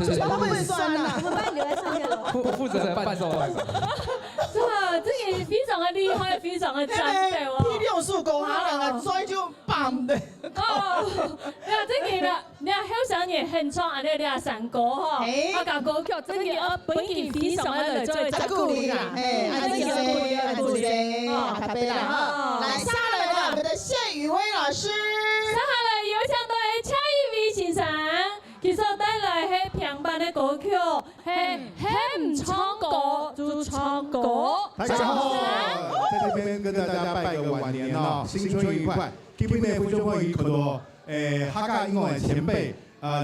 就是他会酸呐。我们帮你留在上面了。负责伴奏那种。哇，这个非常的厉害，非常的赞对哇。 P645下人啊，拽就棒的。哦，这个啦，你好想也现场安尼俩唱歌吼，啊，甲歌曲这个本期非常的来做在鼓励啦，哎，安子生，安子生，卡贝拉哈。来，下来了，我们的谢宇威老师。接下来有请到蔡依薇先生，其实带来是平板的歌曲，是唔唱歌就唱歌。大家好，在这边跟大家拜个晚年啊，新春愉快。今天呢，非常欢迎很多哈嘎音乐的前辈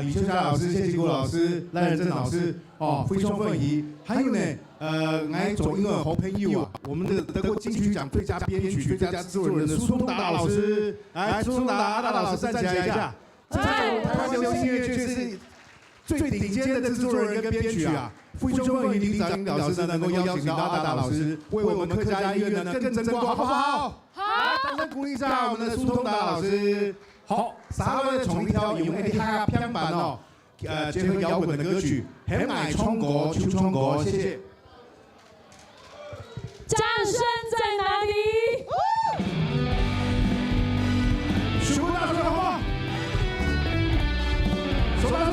李秋霞老师、谢继国老师、赖仁正老师哦，非常欢迎。还有呢，我做音乐好朋友啊，我们的得过金曲奖最佳编曲、最佳制作人的苏东达老师，来，苏东达老师站起来一下。这台湾流行音乐圈是最顶尖的制作人跟编曲啊。 非常欢迎林长老师能够邀请到阿达老师为我们客家音乐呢更争光，好不好？好，掌声鼓励一下我们的苏东达老师。好，稍微从一条用那哈片版哦，结合摇滚的歌曲，很爱唱歌就唱歌，谢谢。掌声在哪里？数不大声好不好？数不大声。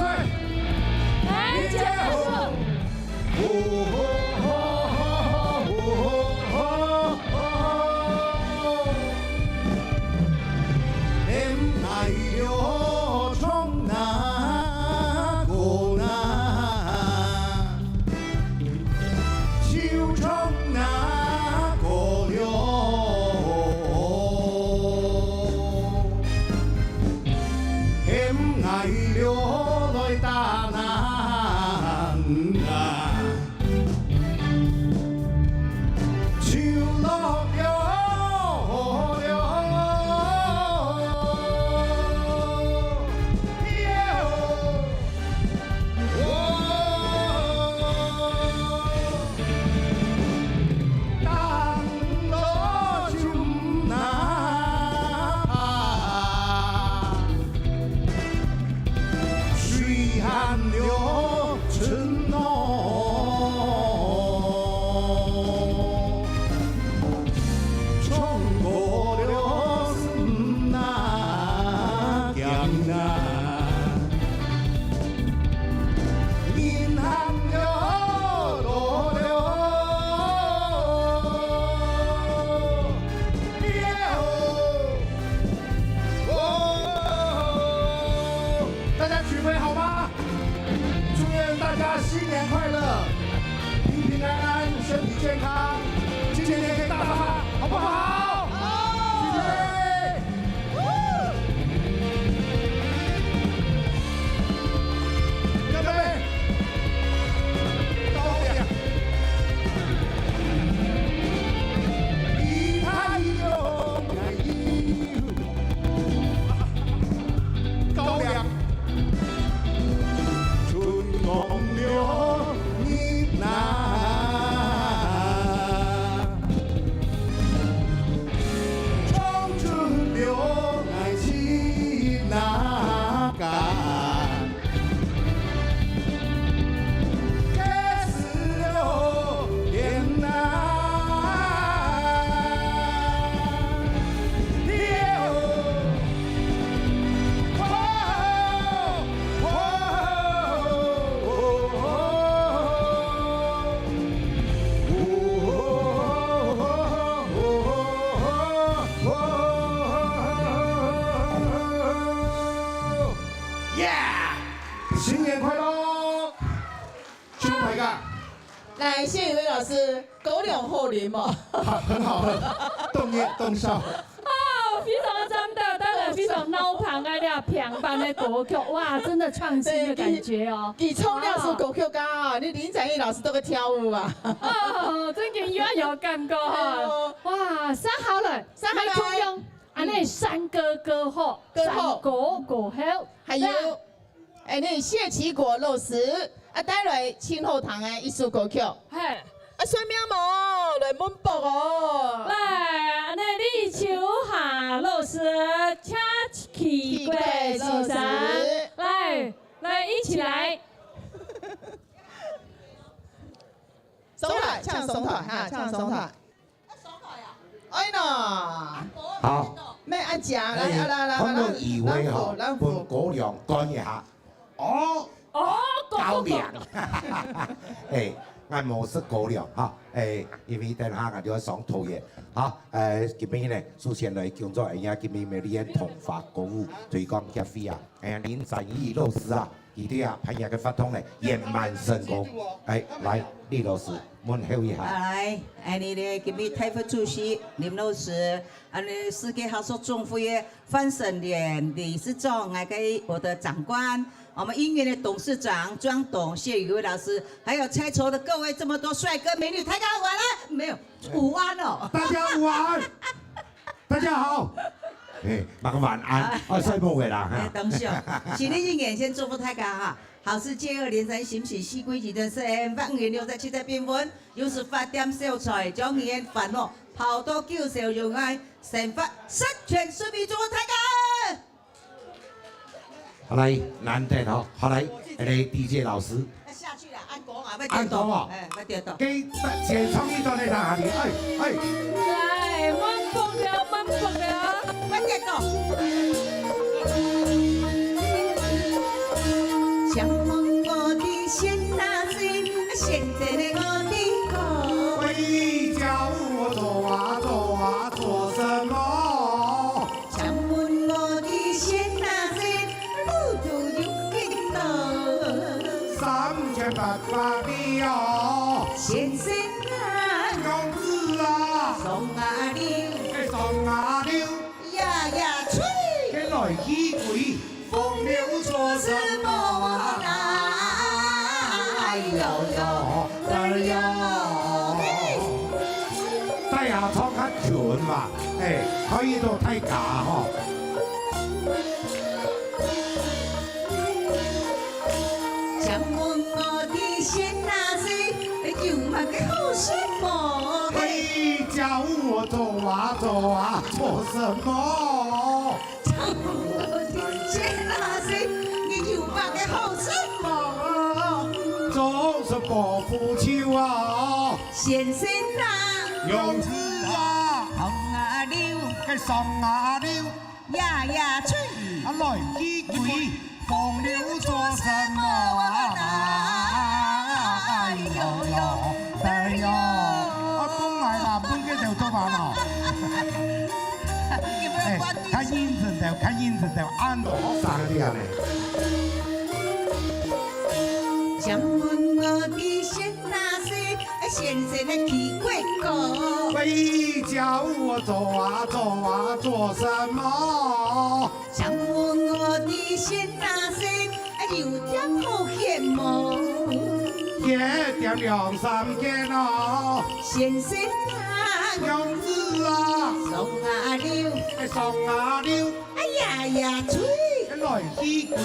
来，加油！ 新年快乐！祝大家。来，谢宇威老师，狗粮好啉嘛？很好，动业动效。非常的赞的，当然非常脑旁的了平板的歌曲，哇，真的创新的感觉哦。你唱两首歌曲噶，你林展毅老师都会跳舞啊。哦，真嘅有感觉哈。哇，三好了，三好了用，安尼山歌歌后，山歌歌后，还有，你谢启国老师带来青后堂的一首歌曲。嘿。算命无来问卜哦。来，安尼李秋霞老师，请奇怪先生，来一起来。团，呛松团哈，呛松团。哎喏，好，咩按食来，我们以为吼，分高粱讲一下，哦，高粱，按模式高粱哈，因为等下我就要上头嘢，好，今天呢，首先来工作人员今天美丽同化歌舞推广协会啊，林展义老师啊，佢哋啊，朋友嘅发通呢，延满成功，来，李老师。问候一下。来，你的今日台副主席林老师，你世界合作总会的范省联理事长，还给我的长官，我们音乐的董事长庄董谢宇威老师，还有拆筹的各位这么多帅哥美女，大家晚安没有？午安哦。大家午安。大家好。马个晚安，晒不回啦。等下，请立敬眼先祝福大家哈。好事接二连三，行起西归矩的生，万元留在七彩缤纷，又是发点小财，将年烦恼跑到九霄容爱，成发十全十美，祝福大家。好来，难得哦，好来，DJ 老师。下去了，按歌啊，按歌哦，要跌倒。给写创意到你哪里？来，慢步了，慢步了，快跌倒。想问我的先拿谁？现在的我的歌。喂，叫我做啊做什么？想问我的先拿谁？路途有几多3800里哦。先生啊，公子啊，送啊溜，送啊溜，呀呀吹，给来起鬼，风流做什么？戴牙套较全嘛，可以做太假吼。想问我的先拿谁？有嘛个好什么？嘿，叫我做啊做什么？想问我的先拿谁？你有嘛个好什么？总是伯父秋啊，先生啊，勇士啊，红啊溜，送啊溜，呀呀吹，来几鬼，风流做什么啊？哎呦呦，哎呦，本来啦，本嘅就做嘛咯。看认真就，按到三啲人嚟。想问我的先拿谁？先生的奇怪歌。喂，叫我做什么？想问我的先拿谁？有点好羡慕。一点2-3件哦。先生啊，勇士啊，送啊溜，送啊溜，哎呀呀吹，来起鬼，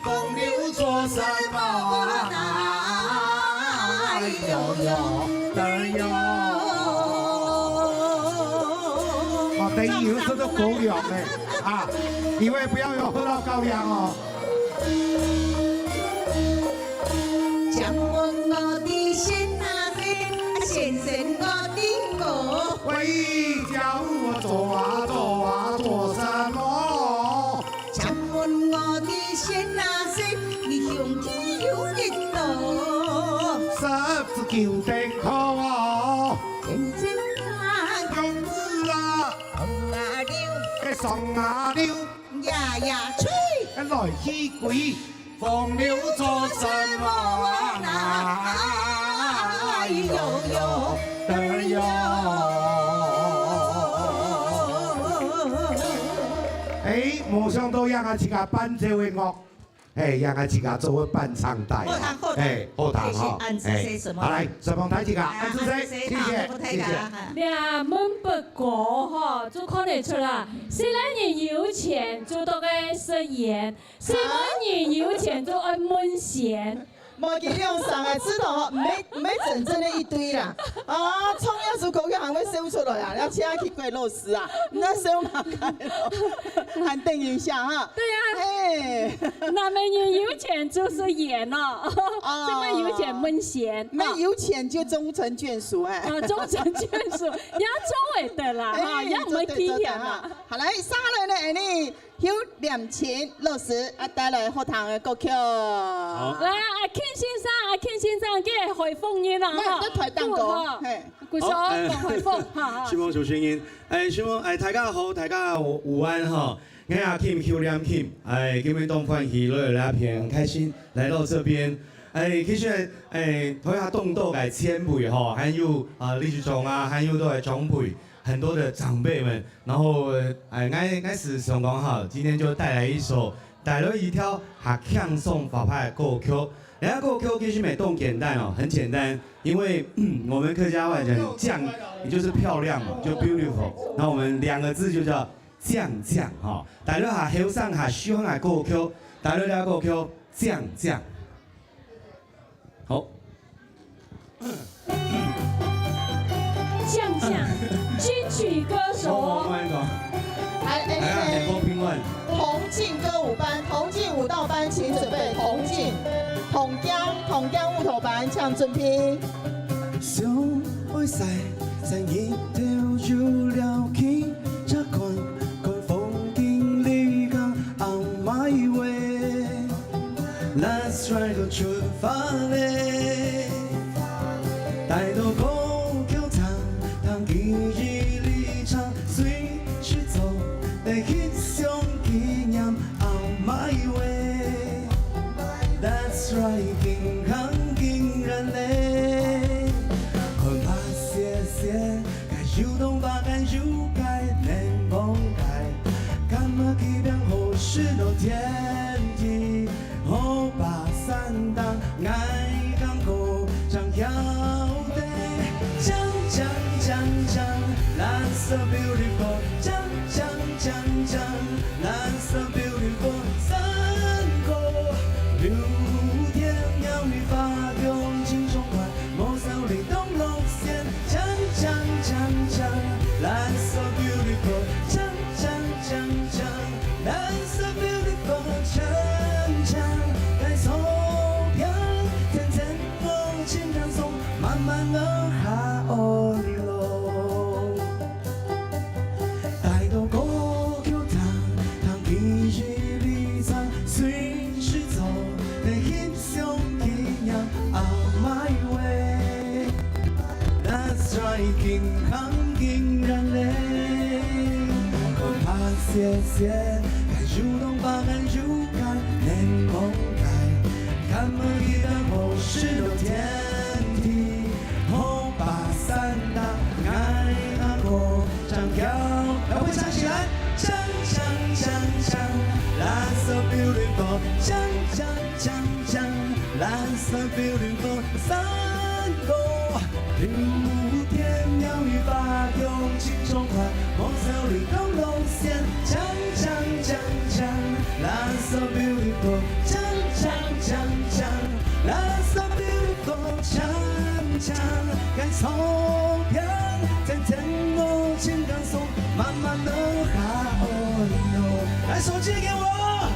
风流做什么？哎呦呦，我等以后吃到狗粮呢啊！以为不要有喝到高粱哦。想问我的先拿谁？先生我的歌。喂，叫我做什么？想问我的先拿谁？你胸肌有几多？19定可哦。先生啊，勇士啊，红啊溜，送啊溜，呀呀吹，来起鬼，风流做什么？哎呦呦，哎呦，冇想到让我自家伴奏的乐。让我自家作为伴唱带，后堂哈，好来，随便睇自家，按住谁，谢谢。两门不过哈，就看得出来，虽然人有钱，做到个食盐；虽然人有钱，做爱门闲。无记用送的指头吼，唔免整整的一堆啦。啊，创业是高价行要收出来啊，要请去过老师啊，那收麻烦咯，喊等一下哈。对呀，嘿，那没有钱就是演哦，这么有钱闷闲，没有钱就终成眷属哎。啊，终成眷属，要做会的啦，哈，要唔会体贴啦。好来，三个人呢，有两千老师啊，带来学堂的歌曲。好，来，阿 Ken 先生，阿 Ken 先生，给回风音啦，哈，都台蛋糕，嘿，鼓手讲回风，哈。希望做声音，希望大家好，大家午安哈。我阿 Kim Q 亮 Kim， 今天东欢喜乐来很开心来到这边。其实台下动作嘅前辈哈，还有李志忠啊，还有都系长辈，很多的长辈们。然后我是想讲哈，今天就带来一首带了一条下向送法派的歌曲。人家歌曲其实没动简单哦，很简单，因为我们客家话讲酱，也就是漂亮嘛，就 beautiful。然后我们两个字就叫酱酱哈，带了下后上下喜欢的歌曲，带了条歌曲酱酱。好。酱酱，金曲歌手。来，同进歌舞班，同进舞蹈班，请准备同进。同江舞头班唱准批。想爱晒，成日跳住了起，只看風景你講 on my way。Let's try 個出發咧，帶到高橋唱記憶里唱，隨時走，來欣賞紀念 on my way。That's right， 健康竟然咧，看吧謝謝，該游動吧該游該能崩開，幹嘛去變後世的天地，後把三當愛港口將要的，講講講講，藍色 beautiful， 講講講講，藍色 beautiful， 三個六。That's so beautiful， 唱唱唱唱 ，That's so beautiful， 唱唱，该走遍天天我情感颂，慢慢的下哦你咯，带到高桥唱记忆里唱，随时走，来欣赏纪念 on my way。That's right， 健康。竟然嘞，恐怕謝謝，該主動把愛如該能公開，看麼一般後世的天地，後把三大愛阿國張飄，來會唱起來，唱唱唱唱 ，That's so beautiful， 唱唱唱唱 ，That's so beautiful， 三個六天鳥語發用情重快，夢想裏東路線，唱唱唱唱 ，That's so beautiful， 唱唱唱唱 ，That's so beautiful， 唱唱，該走遍天天我情感頌，慢慢的哈哦喲，來手機給我，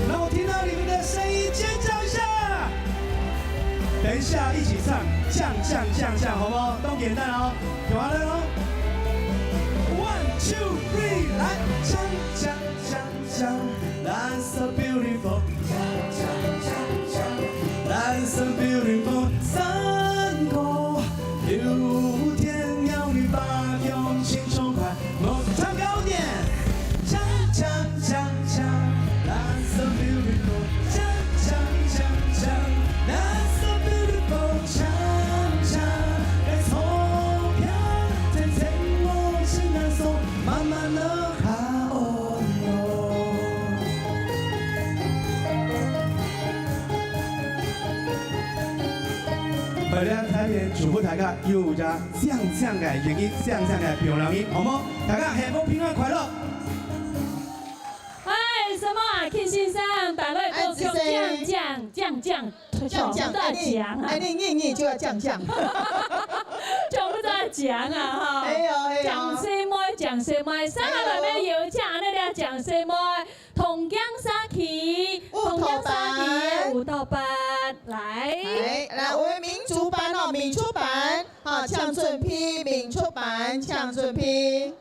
讓我聽到你們的聲音，尖叫一下。等一下，一起唱，降降降降，好不好？都簡單哦，有完了嘍。One two three， 來，降降降降 ，That's so beautiful， 降降降降 ，That's so beautiful， 三個六天鳥語發用心痛快，我唱高點，降降降降 ，That's so beautiful， 降降降降 ，That's so beautiful， 唱唱，該走遍天天我情感頌，慢慢的哈哦喲。為了睇見祝福大家有一個正正嘅日子，正正嘅漂亮日，好冇？大家幸福平安快樂。哎，什麼啊？Ken 先生，打來歌曲，降降降降。酱酱，哎你硬就要酱酱，全部都要酱啊哈！哎呦哎呦，酱西妹，酱西妹，三下来要摇酱那俩酱西妹，同江沙旗，同江沙旗舞蹈班来，我们民族班哦，民族班，好，呛准批，民族班呛准批。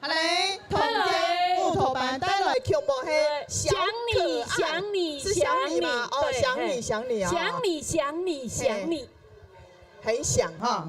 好嘞，同江木头班带来曲目是想你，是想你吗？哦，想你啊，想你，很想哈。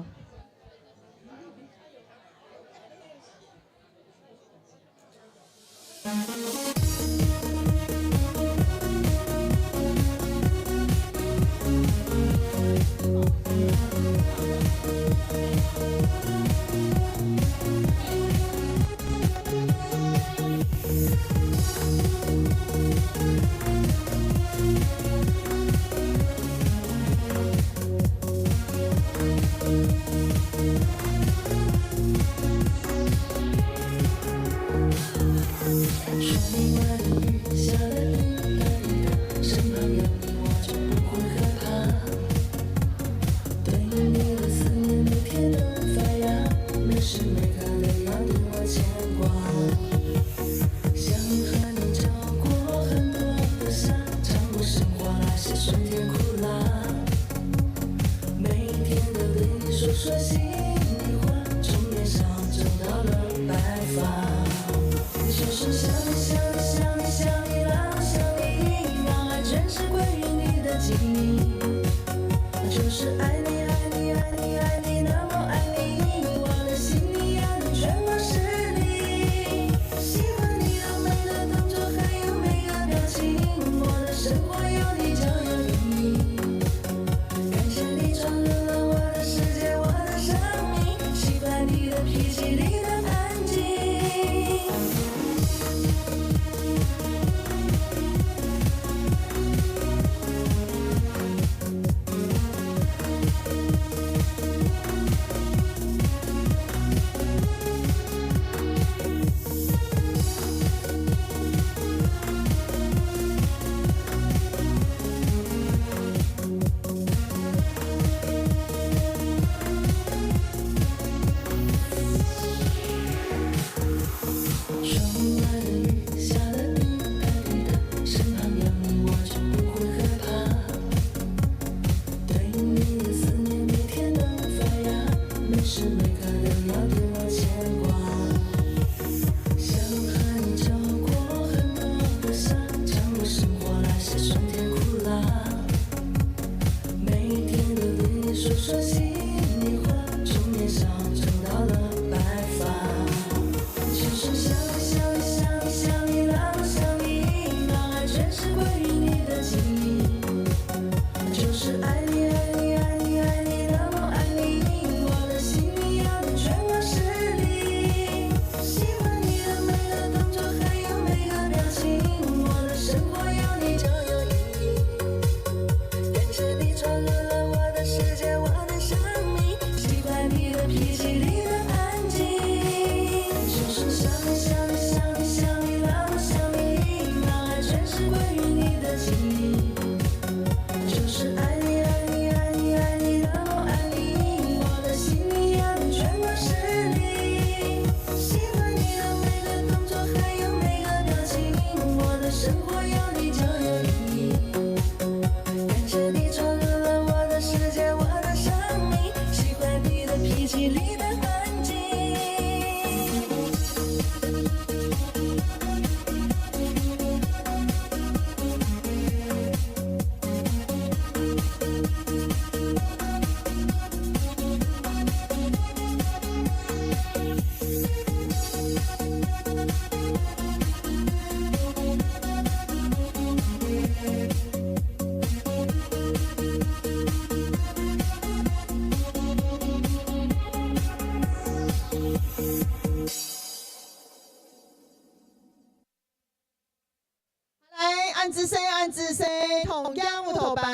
按姿势，同样木头板，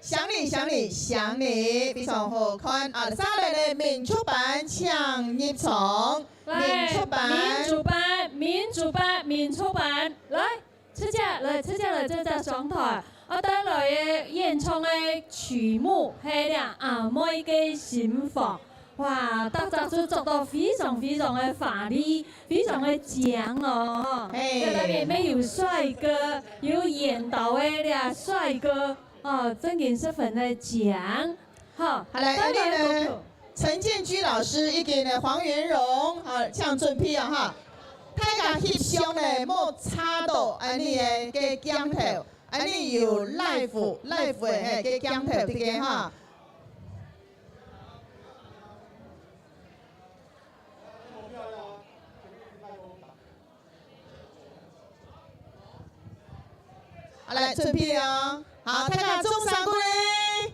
想你，非常好看啊！三类的民族版抢入场，民族版，来，吃家来，这双台，带来的演唱的曲目係咧阿妹嘅心房。哇！大家都做到非常的华丽，非常的强哦！在里面有帅哥，有演导的俩帅哥，哦，真的十分的强。好，好来，安尼呢，陈建居老师以及呢黄元荣，啊，唱准批啊哈，大家翕相呢，莫插到安尼的个镜头，安尼有 live 的嘿个镜头这个哈。好，来准备哦，好，大家中上过嘞。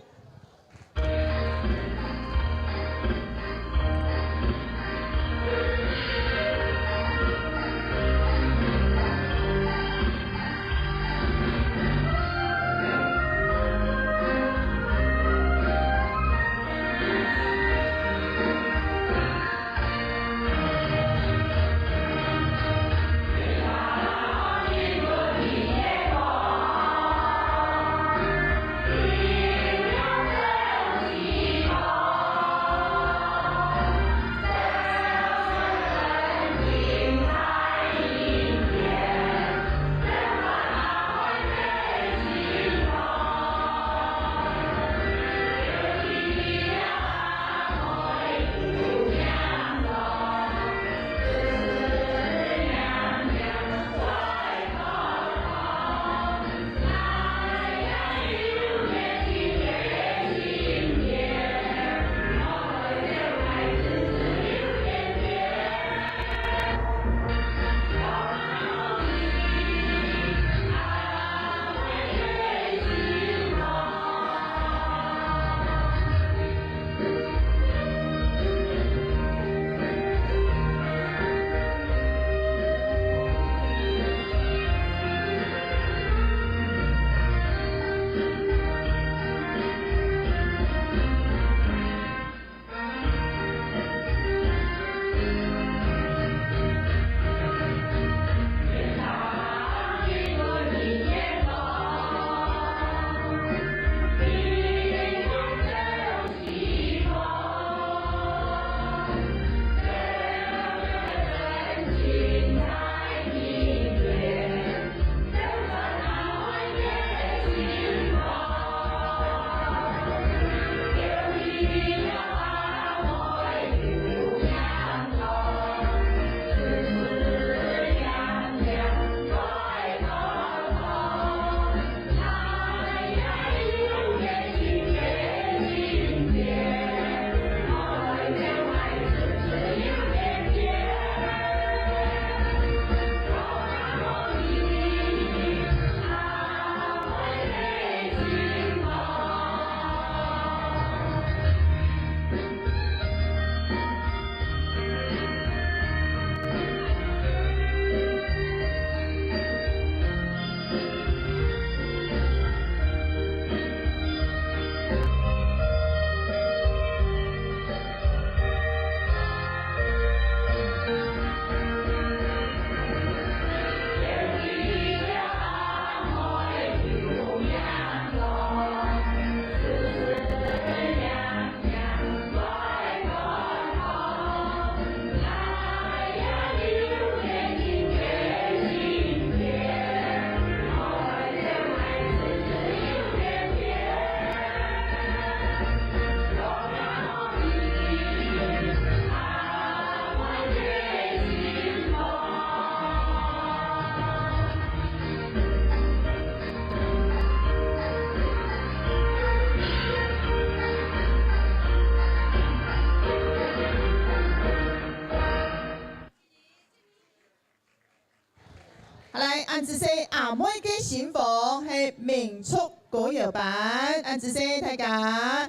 按子说阿妹嘅新房系民族歌谣版，按子说大家。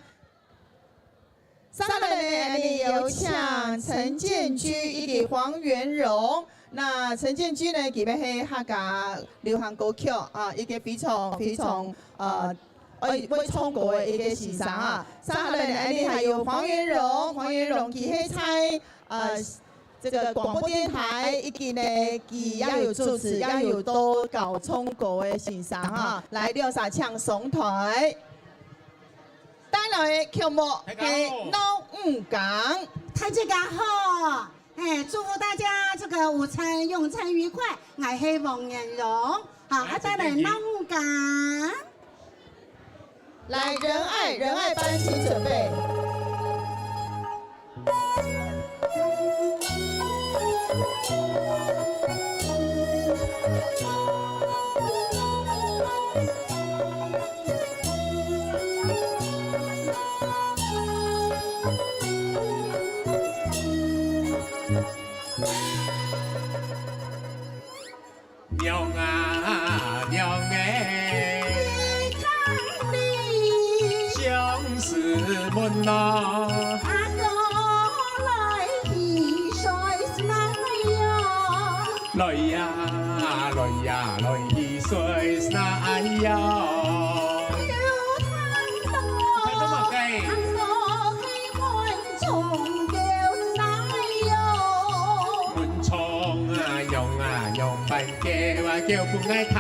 上来呢，安尼有请陈建居以及黄元荣。那陈建居呢，佢要係客家流行歌曲啊，一個非常會唱歌嘅一個時尚啊。上來呢，安尼還有黃元榮，佢係在这个广播电台以及呢，其也有主持，也有都搞充国的先生哈，来调查唱松台。带来的曲目是《老五港》，大家好，祝福大家这个午餐用餐愉快，我是王艳荣，好，带来《老五港》。来，仁爱班，请准备。娘啊娘哎，相思门啊，阿哥来去水哪呀？来呀来呀来去水哪呀？叫不爱谈，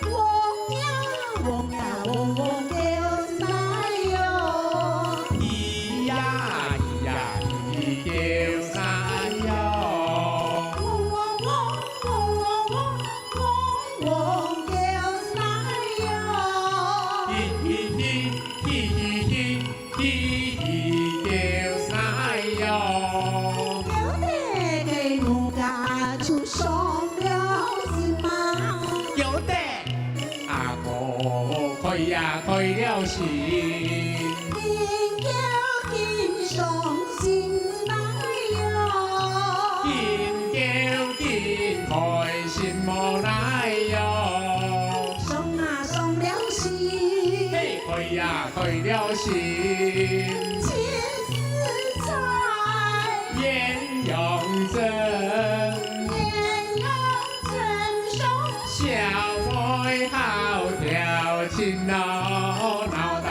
嗡呀嗡嗡叫啥哟？咿呀咿呀咿叫啥哟？嗡嗡嗡嗡嗡嗡嗡叫啥哟？咿咿咿咿咿咿咿叫啥哟？叫得给奴家出手。开了心，天叫天上心来哟，天叫天开心无来哟，送啊送了心，嘿开呀开了心，千丝彩，艳阳真，艳阳真手，小妹好调情闹闹到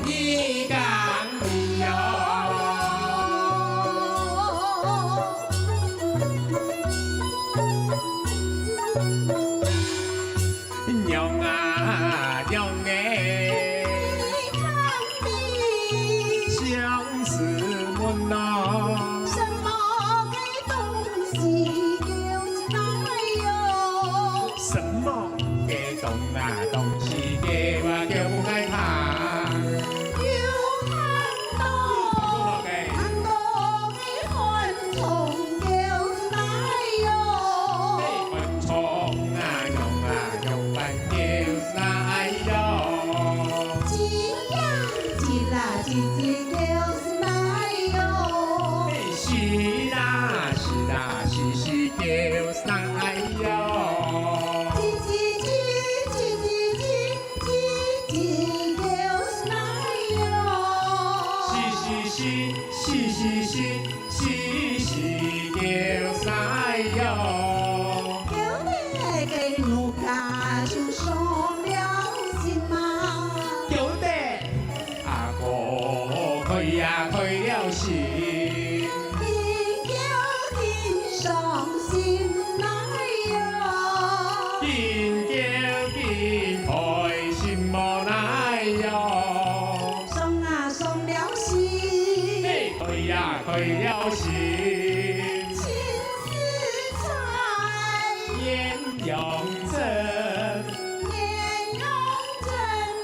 一港里哟，娘啊娘哎，相思门啊，什么给东西就是来哟，什么给东啊东西给我叫不爱谈，有看到看到给昆虫就是来哟，昆虫啊用饭就是来哟，鸡呀鸡啦鸡鸡就是来哟，是啦是啦是是就是来哟，叽叽叽叽叽叽叽叽就是来哟，是是是是是是是就是来哟，叫得给奴家就伤了心嘛，叫得阿哥开呀开了心，天叫天上心来哟，天叫天开心无来哟，送啊送了心，开呀开了心，千丝彩，艳阳真，艳阳真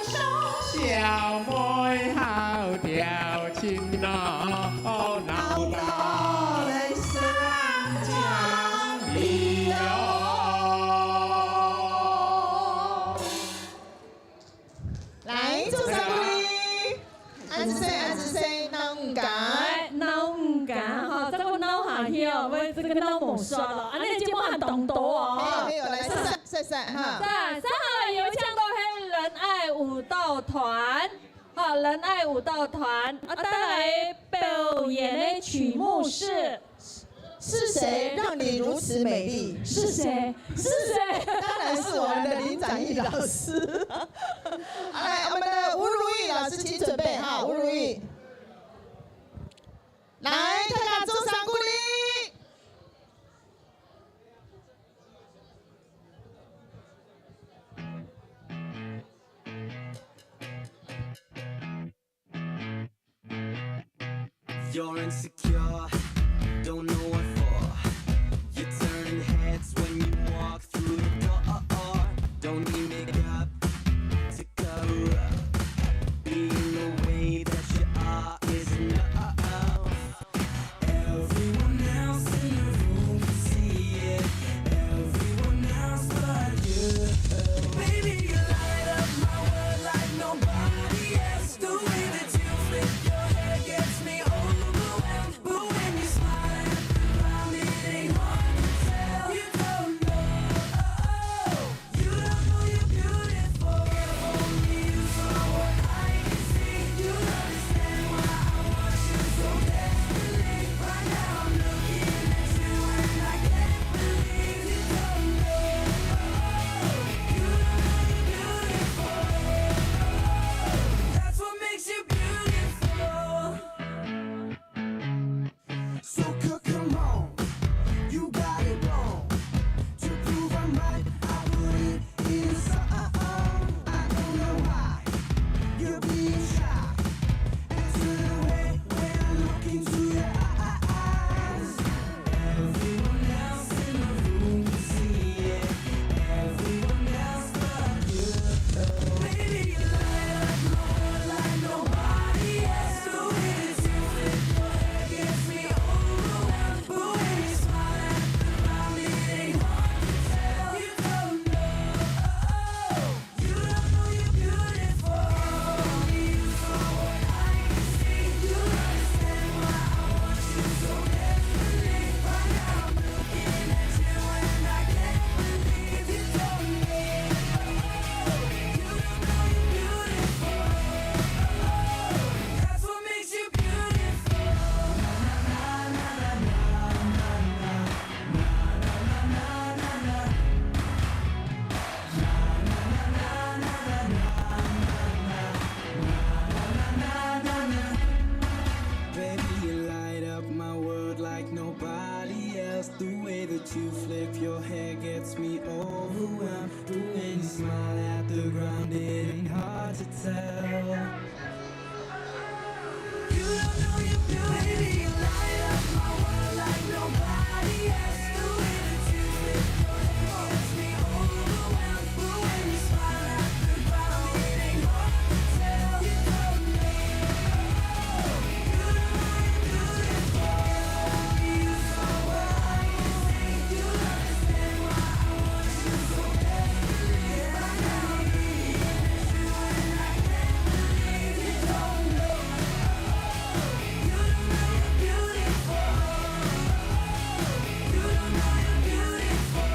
手，小妹好调情闹闹到来上江里哟。来，祝三鼓励，安子生，老五港。老五港哈，这个老下去哦，为这个老猛刷了，啊，那节目很懂多哦。没有，来晒哈。3号有唱到是仁爱舞蹈团，好，仁爱舞蹈团，带来表演的曲目是。是谁让你如此美丽？是谁？是谁？当然是我们的林展毅老师。来，我们的吴如意老师，请准备哈，吴如意。来，看看周三鼓励。You're insecure, don't know what for. You're turning heads when you walk through the door. Don't need makeup to cover up. Being the way that you are is enough. Everyone else in the room can see it. Everyone else but you. Baby, you light up my world like nobody else. The way that you flip your hair gets me overwhelmed. But when you smile at the ground, it ain't hard to tell. You don't know, you don't know you're beautiful. Only you saw what I can see. You understand why I want you so desperately. Right now I'm looking at you and I can't believe you don't know. You don't know you're beautiful. That's what makes you beautiful. So come on, you got it wrong. To prove I'm right, I put it in a song. I don't know why you're being shy. Answer the way when I look into your eyes. Everyone else in the room can see it. Everyone else but you. Baby, you light up my world like nobody else. The way that you flip your hair gets me overwhelmed. But when you smile at the ground, it ain't hard to tell. You don't know, you don't know you're beautiful. Only you saw what I can see. You understand why I want you so desperately. Right now I'm looking at you and I can't believe you don't know. You don't know you're beautiful. That's what makes you beautiful. Baby, you light up my world like nobody else. The way that you flip your hair gets me overwhelmed. But when you smile at the ground, it ain't hard to tell. You don't know you're beautiful. Baby, you light up my world like nobody else. The way that you flip your hair gets me overwhelmed. But when you smile at the ground, it ain't hard to tell. You don't know. You don't know you're beautiful. You saw what I can see. You understand why I want you so desperately. Right now I'm looking at you and I can't believe you don't know. You don't know you're beautiful. You don't know you're beautiful.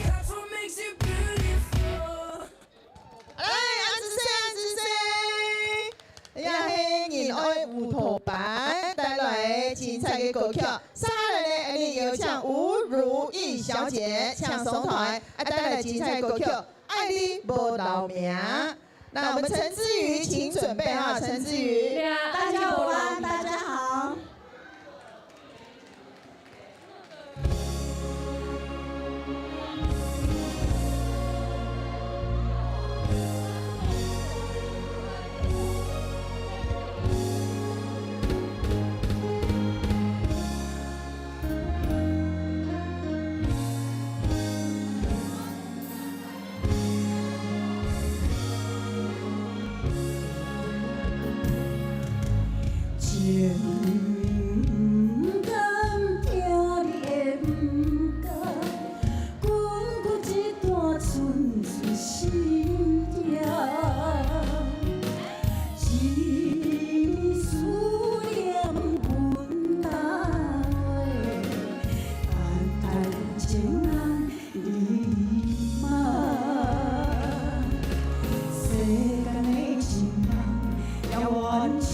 That's what makes you beautiful. 来，安子生，安子生，也是仁爱舞蹈班带来精彩的歌曲。接下来呢，我们有请吴如意小姐唱诵团带来精彩歌曲《爱你无老名》。那我们陈之瑜，请准备哈，陈之瑜。大家午安，大家好。情感听你的不甘，滚滚一段纯粹心痛，一思念阮大话，淡淡情难遗忘，世间的情梦也完起。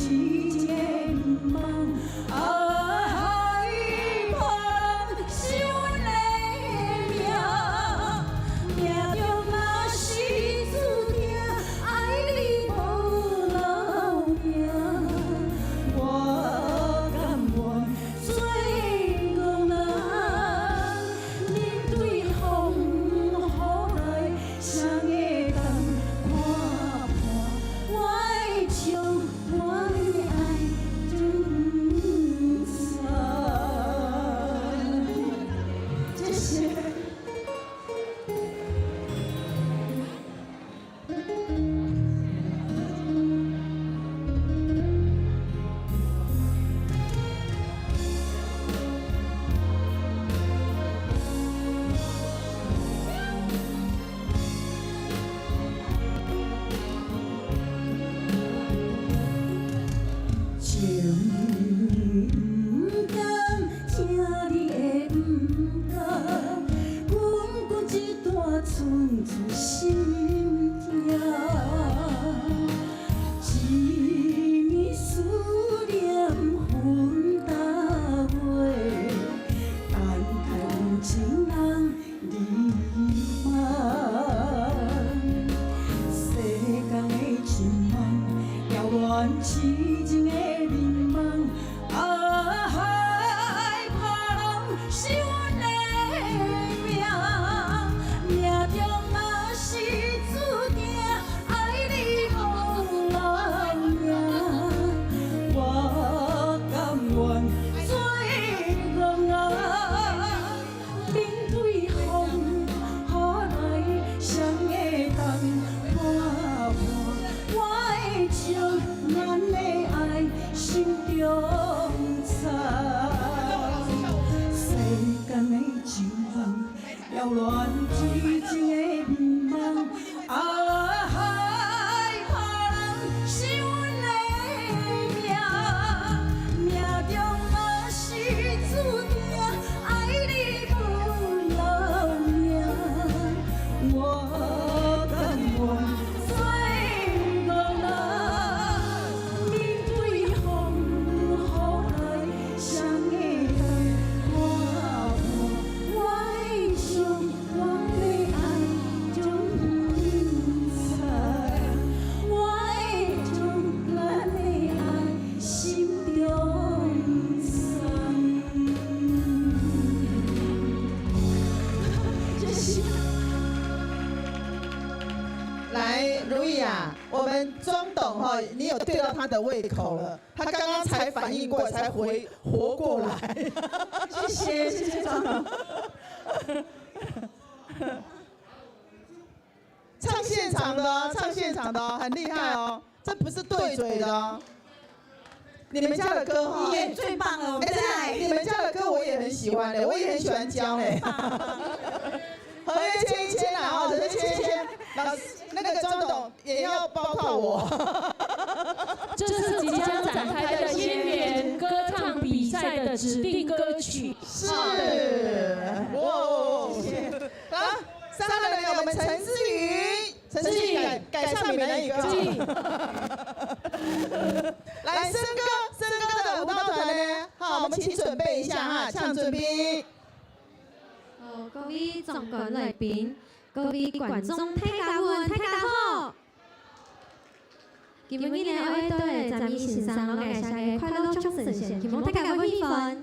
愿做人啊，面对风，何来谁会当破破？我会将咱的爱心中藏。世间的情梦，遥远之前的迷茫啊。 我们庄董哈，你有对到他的胃口了，他刚刚才反应过来，才活过来。谢谢庄董。唱现场的哦，唱现场的哦，很厉害哦，这不是对嘴的哦。你们家的歌哈，你演最棒了，我们在。你们家的歌我也很喜欢嘞，我也很喜欢教嘞。合约签一签啦，哦，合约签一签。老师，那个庄董也要包括我。这是即将展开的新年歌唱比赛的指定歌曲。是。哇！好，上来了，我们陈思瑜，陈思瑜改唱闽南语歌。来，森哥的舞蹈团呢？好，我们请准备一下哈，唱准备。各位总观来宾。 各位观众，大家好，大家好。今日呢，我哋都嚟站以線上攞嘅上嘅快樂祝神仙，希望大家會喜歡。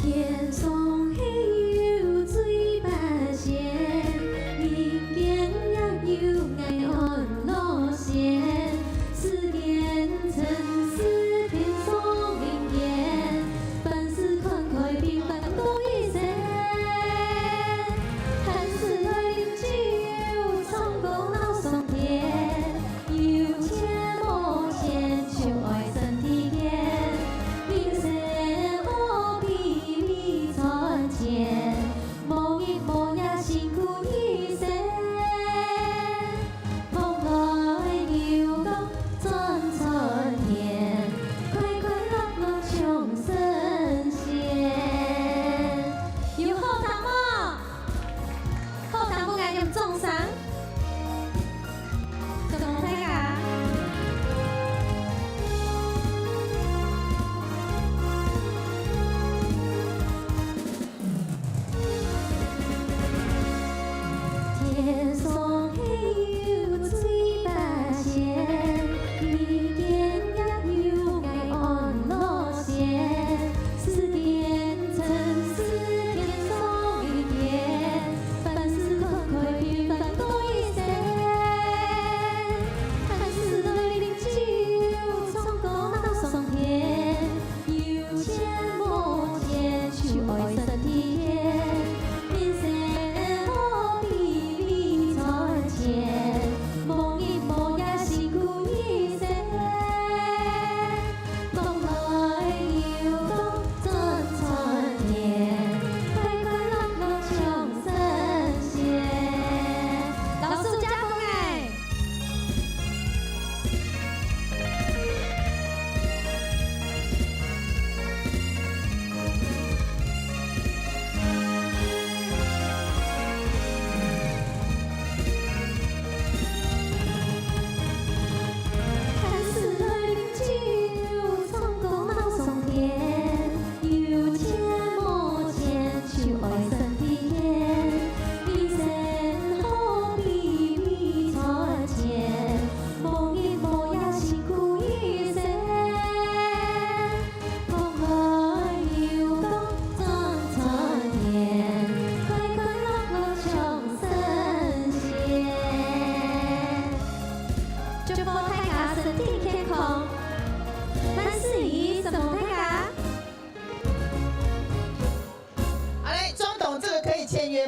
天上。 有爱安乐线，思念城市。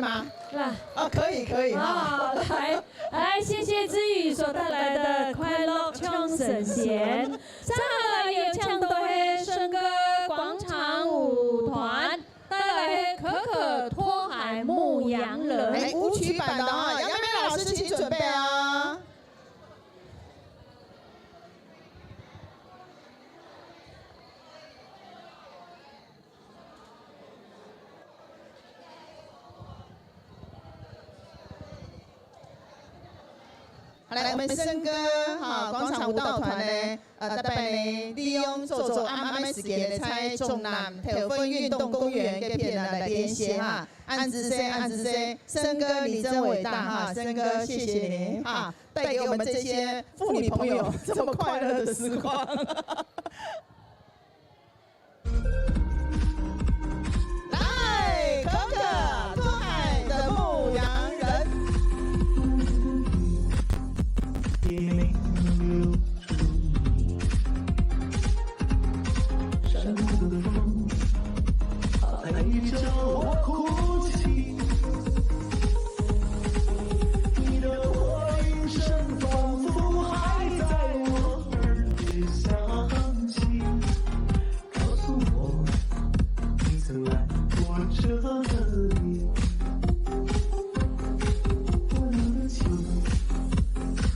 吗？来，哦，可以可以。好，来，谢谢之宇所带来的快乐唱神弦。接下来演唱的是圣歌广场舞团带来可可托海牧羊人舞曲版的啊，杨妹妹老师请准备啊。来，我们笙歌哈廣場舞蹈團呢，特別呢利用做啱啱時間呢，在中南條分運動公園嘅片呢來連線哈，安子生，笙歌你真偉大哈，笙歌謝謝你哈，帶給我們這些婦女朋友這麼快樂的時光。來，可可托海的牧羊人。山谷的风，它陪着我哭泣。你的回声仿佛还在我耳边响起，告诉我你曾来过这里。我的情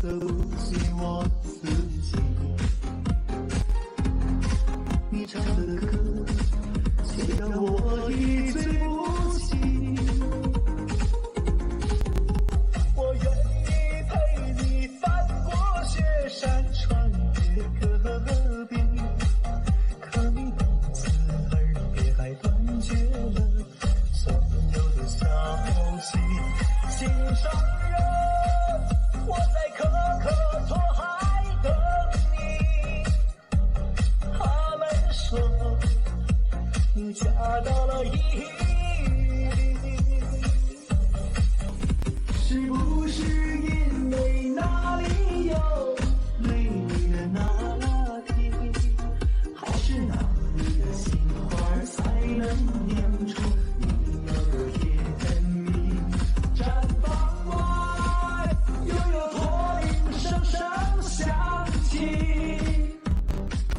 对不起我自己。你唱的歌，却让我一醉不起。我愿意陪你翻过雪山，穿越戈壁，可你如此耳边还断绝了所有的消息。心上人，我在可可托海等你。他们说你嫁到了伊犁，是不是因为那里有美丽的那拉提，还是那里的杏花才能酿出你要的甜蜜？毡房外又有驼铃声声响起，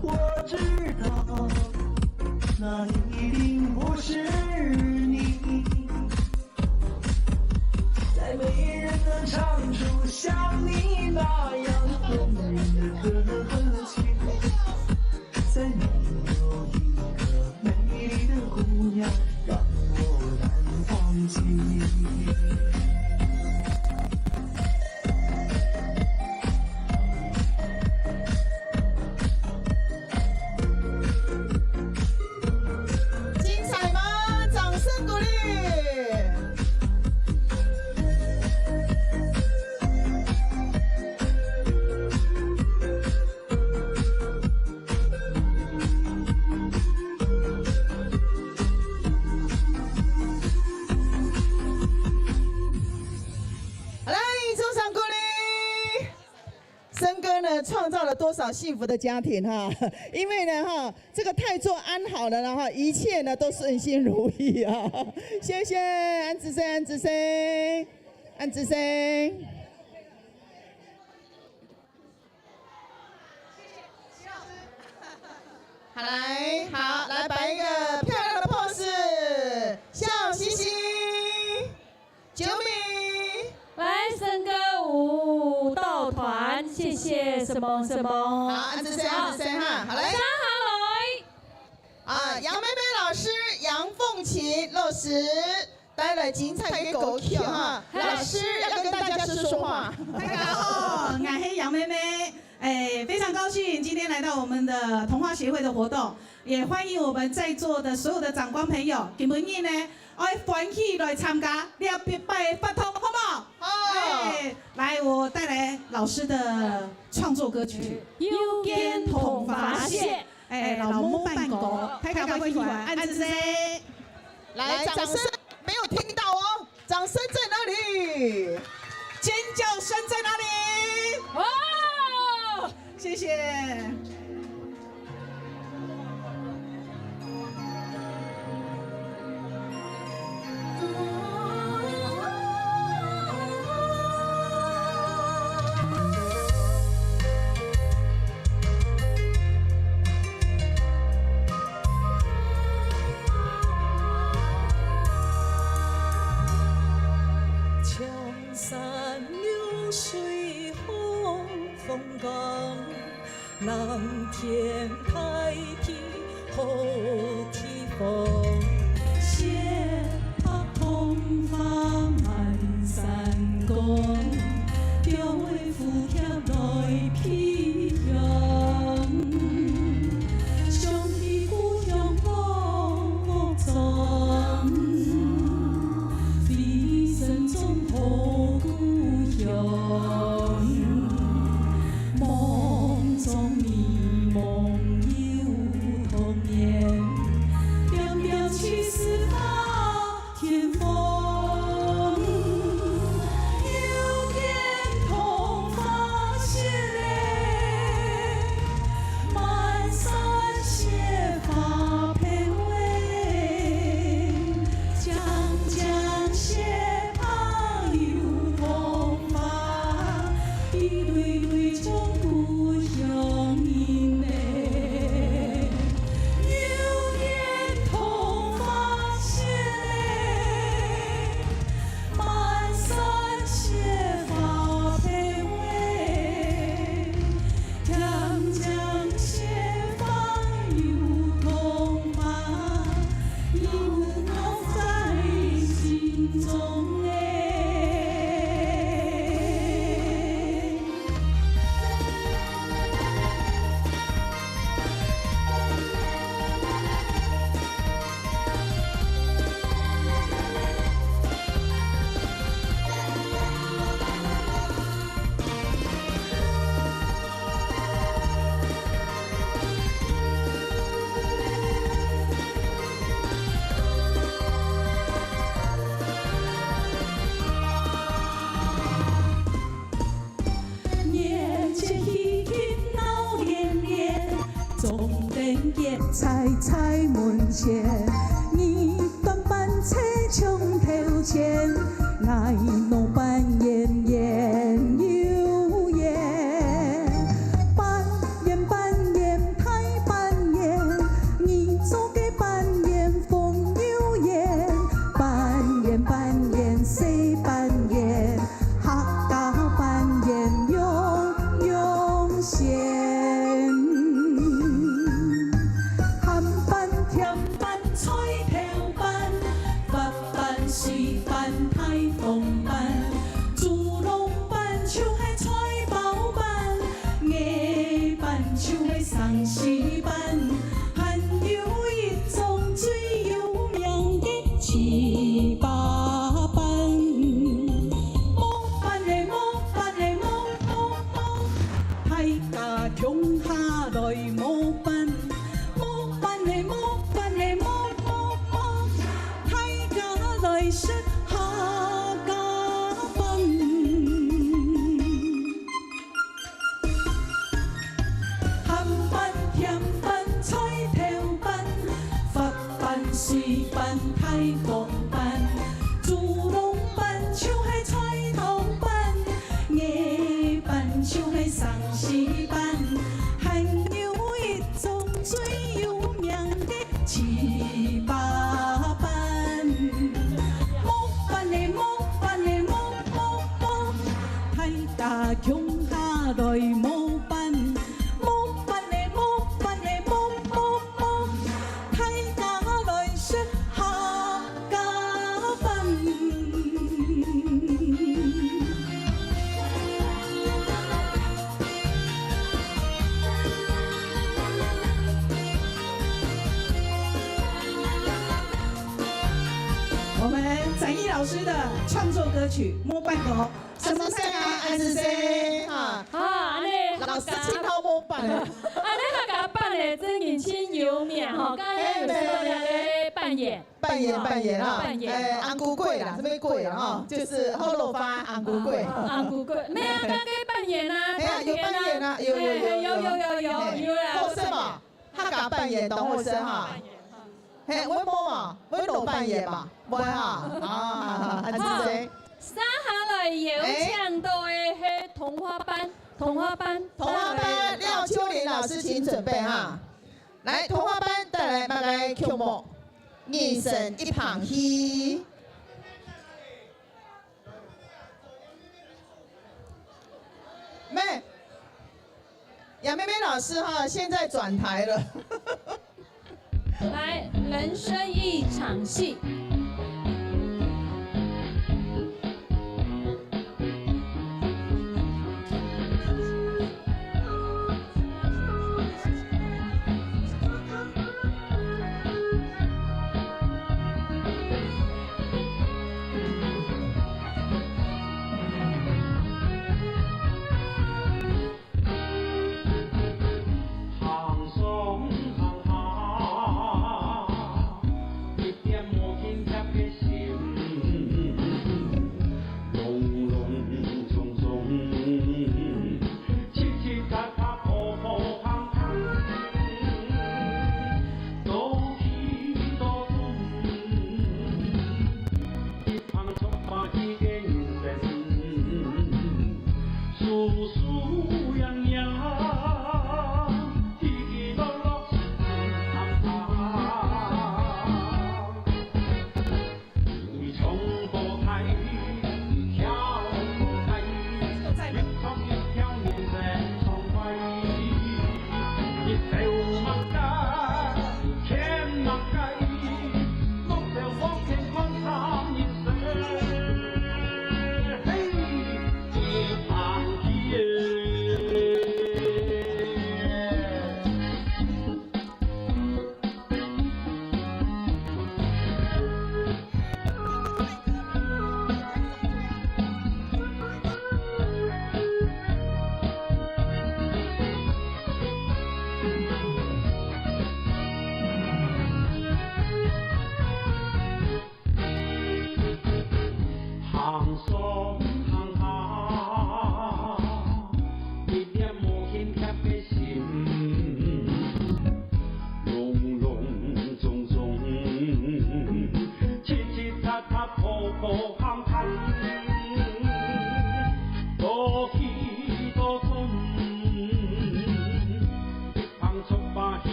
我知道那一定不是你，再没人能唱出像你那样动人的歌曲，再没有一个美丽的姑娘让我难忘记。精彩吗？掌声鼓励。来，掌声鼓励。笙歌呢，创造了多少幸福的家庭哈？因为呢哈，这个太座安好了，然后一切呢都顺心如意啊！谢谢安子生，安子生，安子生。好，来摆一个漂亮的 pose， 笑嘻嘻。九米，来笙歌舞蹈团，谢谢什么什么。好，安子生哈，好来。杨妹妹老师杨凤琴老师带来精彩的歌曲哈，老师要跟大家说话。大家好，我是杨妹妹，非常高兴今天来到我们的童话协会的活动，也欢迎我们在座的所有的长官朋友。今日呢，我欢喜来参加，你要别拜发通，好不好？好。来，我带来老师的创作歌曲《幽间统发线》。老母办狗，大家会喜欢，安子生。来，掌声没有听到哦，掌声在哪里？尖叫声在哪里？哇！谢谢。蓝天代替好天风，斜拍桐花满山光，调为扶贴来披扬，想起故乡老庄，笛声中好故乡。梦中迷梦有童年，袅袅气势踏天风，有天同发现嘞，满山雪花飘嘞，江江雪花有同发，一对对从故乡人嘞，有天同发现嘞，满山雪花飘嘞，江江雪花有同发，因我在心中嘞。年节喜庆闹连连，钟灯结彩彩门前，二段班车冲头前，爱弄扮演演有演，扮演扮演太扮演，二做嘅扮演风有演，扮演扮演谁扮演，客家扮演用用线，咸扮甜扮菜头扮，法扮水扮太风扮，猪笼扮就系菜包扮，鹅扮就系丧尸扮，还有一种最有名的糍粑扮。莫扮嘞莫扮嘞莫莫莫，大家穷下来莫扮，莫扮嘞莫扮嘞莫莫莫，大家来说客家扮。咸扮甜扮菜头扮，法扮水扮太风扮，猪笼扮就系菜头扮，鹅扮就系丧尸扮，还有一种最有名的糍粑扮。莫扮嘞莫扮嘞莫莫莫，大家穷下来莫扮，莫扮嘞莫扮嘞莫莫莫，大家来说客家扮。我们展毅老师的创作歌曲《摸半狗》，什么赛啊？安子 C 哈，安尼老师亲头摸扮的，安尼客家扮的真年轻有名吼，刚才有什么两个扮演？扮演哈，扮演安菇粿啦，什么粿啦哈，就是后肉发安菇粿，安菇粿，没有刚刚扮演啊，哎呀，有扮演啊，有啦，后生嘛，客家扮演懂后生哈。嘿，我冇嘛，我老扮演嘛，冇哈，啊，安子 C。接下来有请到的是童话班，廖秋玲老师请准备哈。来，童话班带来八个曲目，人生一旁戏。妹，杨妹妹老师哈，现在转台了。来，人生一场戏。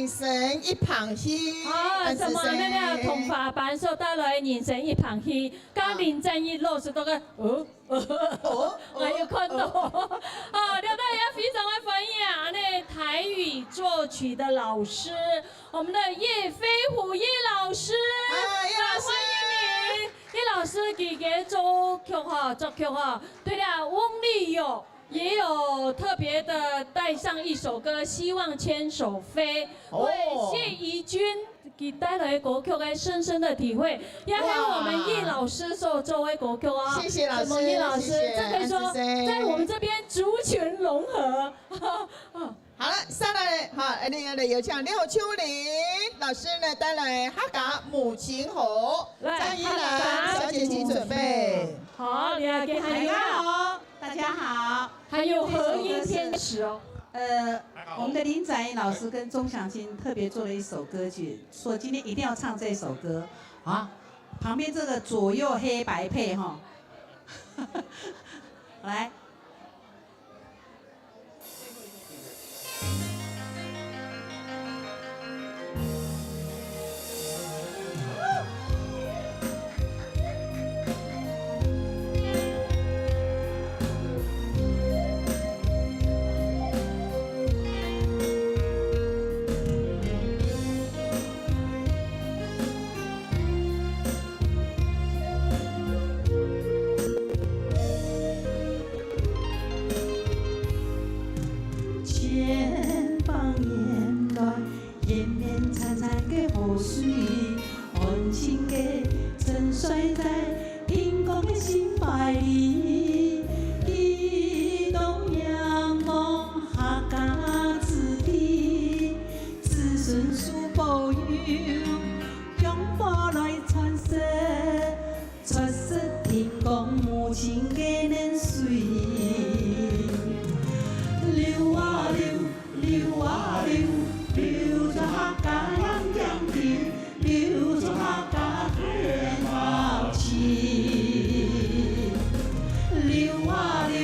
神一旁戏，什么那个童话版所带来人生一旁戏，甲林正义老师都个我有看到，廖大爷非常的欢迎那台语作曲的老师，我们的叶飞虎叶老师，欢迎您，叶老师自己作曲对了，翁立友。也有特别的带上一首歌，希望牵手飞，为谢怡君给带来歌曲的深深的体会，也还有我们叶老师所作为歌曲啊，谢谢老师，叶老师，这可以说在我们这边族群融合。好了，上来好，那个有请廖秋玲老师呢带来哈嘎母亲河，张依兰小姐请准备。好，你要给大家好，大家好，还有和音天使哦。我们的林展老师跟钟祥新特别做了一首歌曲，说今天一定要唱这首歌啊。旁边这个左右黑白配哈，来。水，温情的沉睡在天空的心怀里，激动仰望下家之地，子孙数保佑，用花来传世，传世天公母亲的年岁。流啊流，流啊流，流着客家人乡情，流着客家热闹情。流啊流，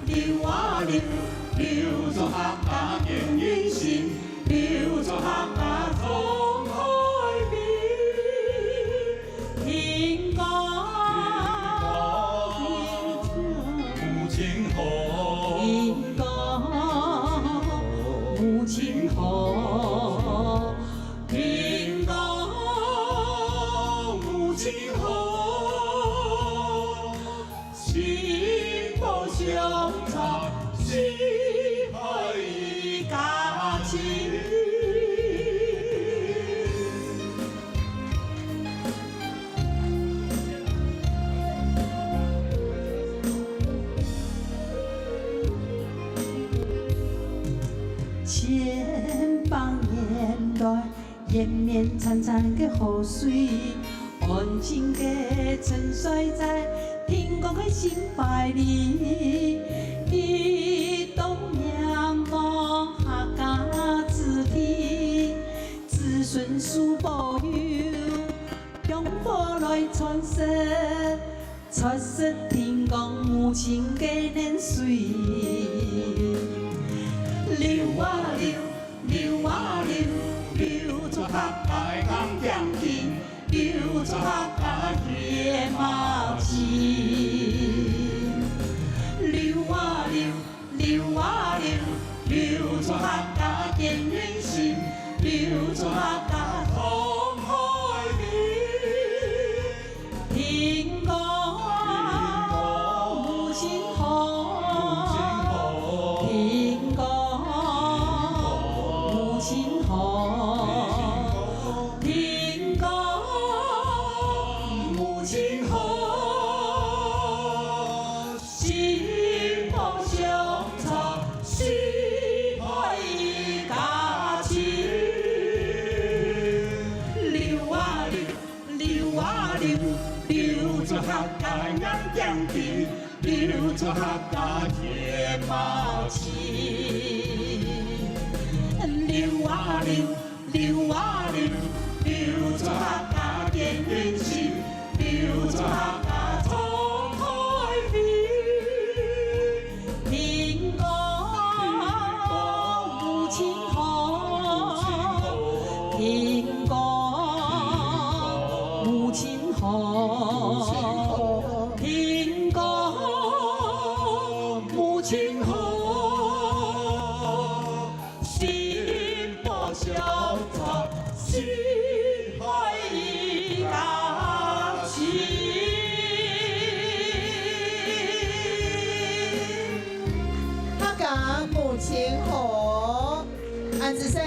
流啊流，流着客家敬人心，流着客家同海边。天公母亲好，天公母亲好，天公母亲好，幸福相插，是爱家亲。千百年来，延绵潺潺的河水，安静的沉睡在天公的心怀里，激动仰望下家之地，子孙数保佑，用火来传世，传世天公母亲的年岁。流啊流，流啊流，流着客家人乡情，流着客家热闹情。流啊流，流啊流，流着客家敬人心，流着客家同海边。天公母亲好，天公母亲好，天公母亲好，幸福相插，是爱家亲。流啊流，流啊流，流着客家人乡情，流着客家热闹情。流啊流，流啊流，流着客家敬人心，流着客家同海边。天公母亲好，天公母亲好，天公母亲好。相插，是爱家亲。客家母亲好，安子生、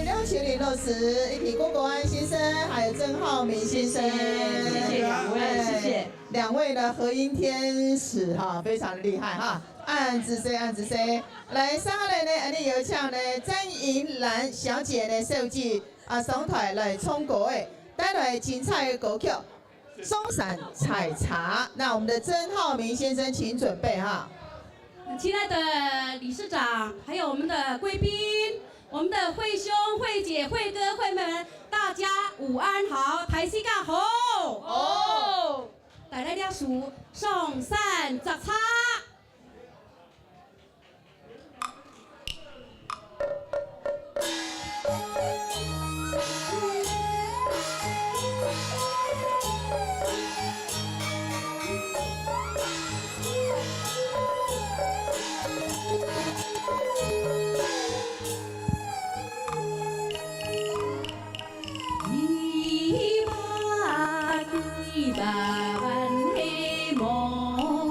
廖学礼老师、一起郭国安先生，还有曾浩明先生，谢谢两位，谢谢两位的和音天使哈，非常的厉害哈。安子生，安子生，来上来呢，我哋有请呢詹银兰小姐呢设计上台来冲歌诶，带来精彩的歌曲《松山采茶》。那我们的曾浩明先生，请准备哈。亲爱的理事长，还有我们的贵宾，我们的会兄、会姐、会哥、会妹们，大家午安好，台西干好。哦，带来了首松山摘茶。一把万黑梦，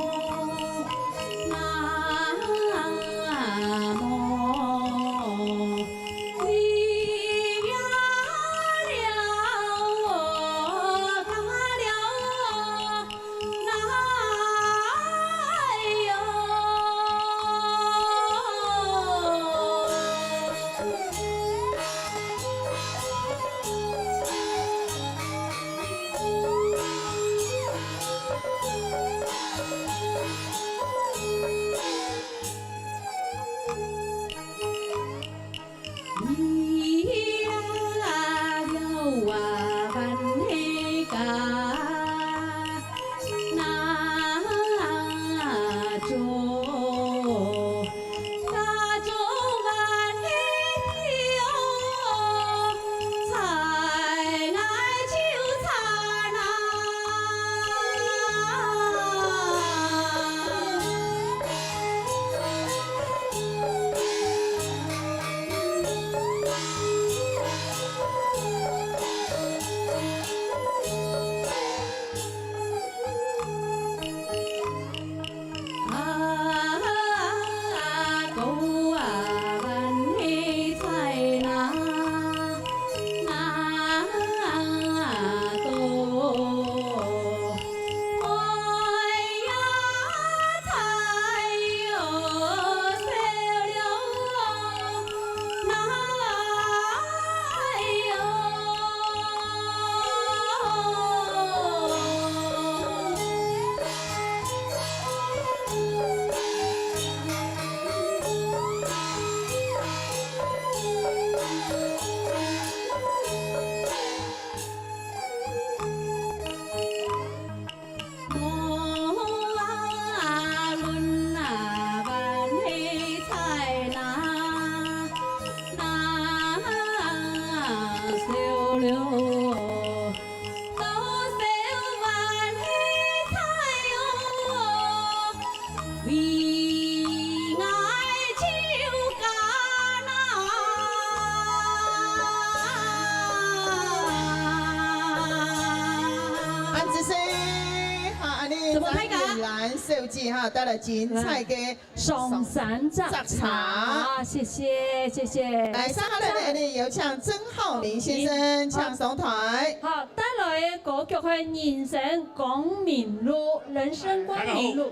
设计哈，带来精彩的松山杂茶，谢谢谢谢。来，三号人呢，有请曾浩明先生唱诵台。好，带来的歌曲係《人生光明路》，人生光明路。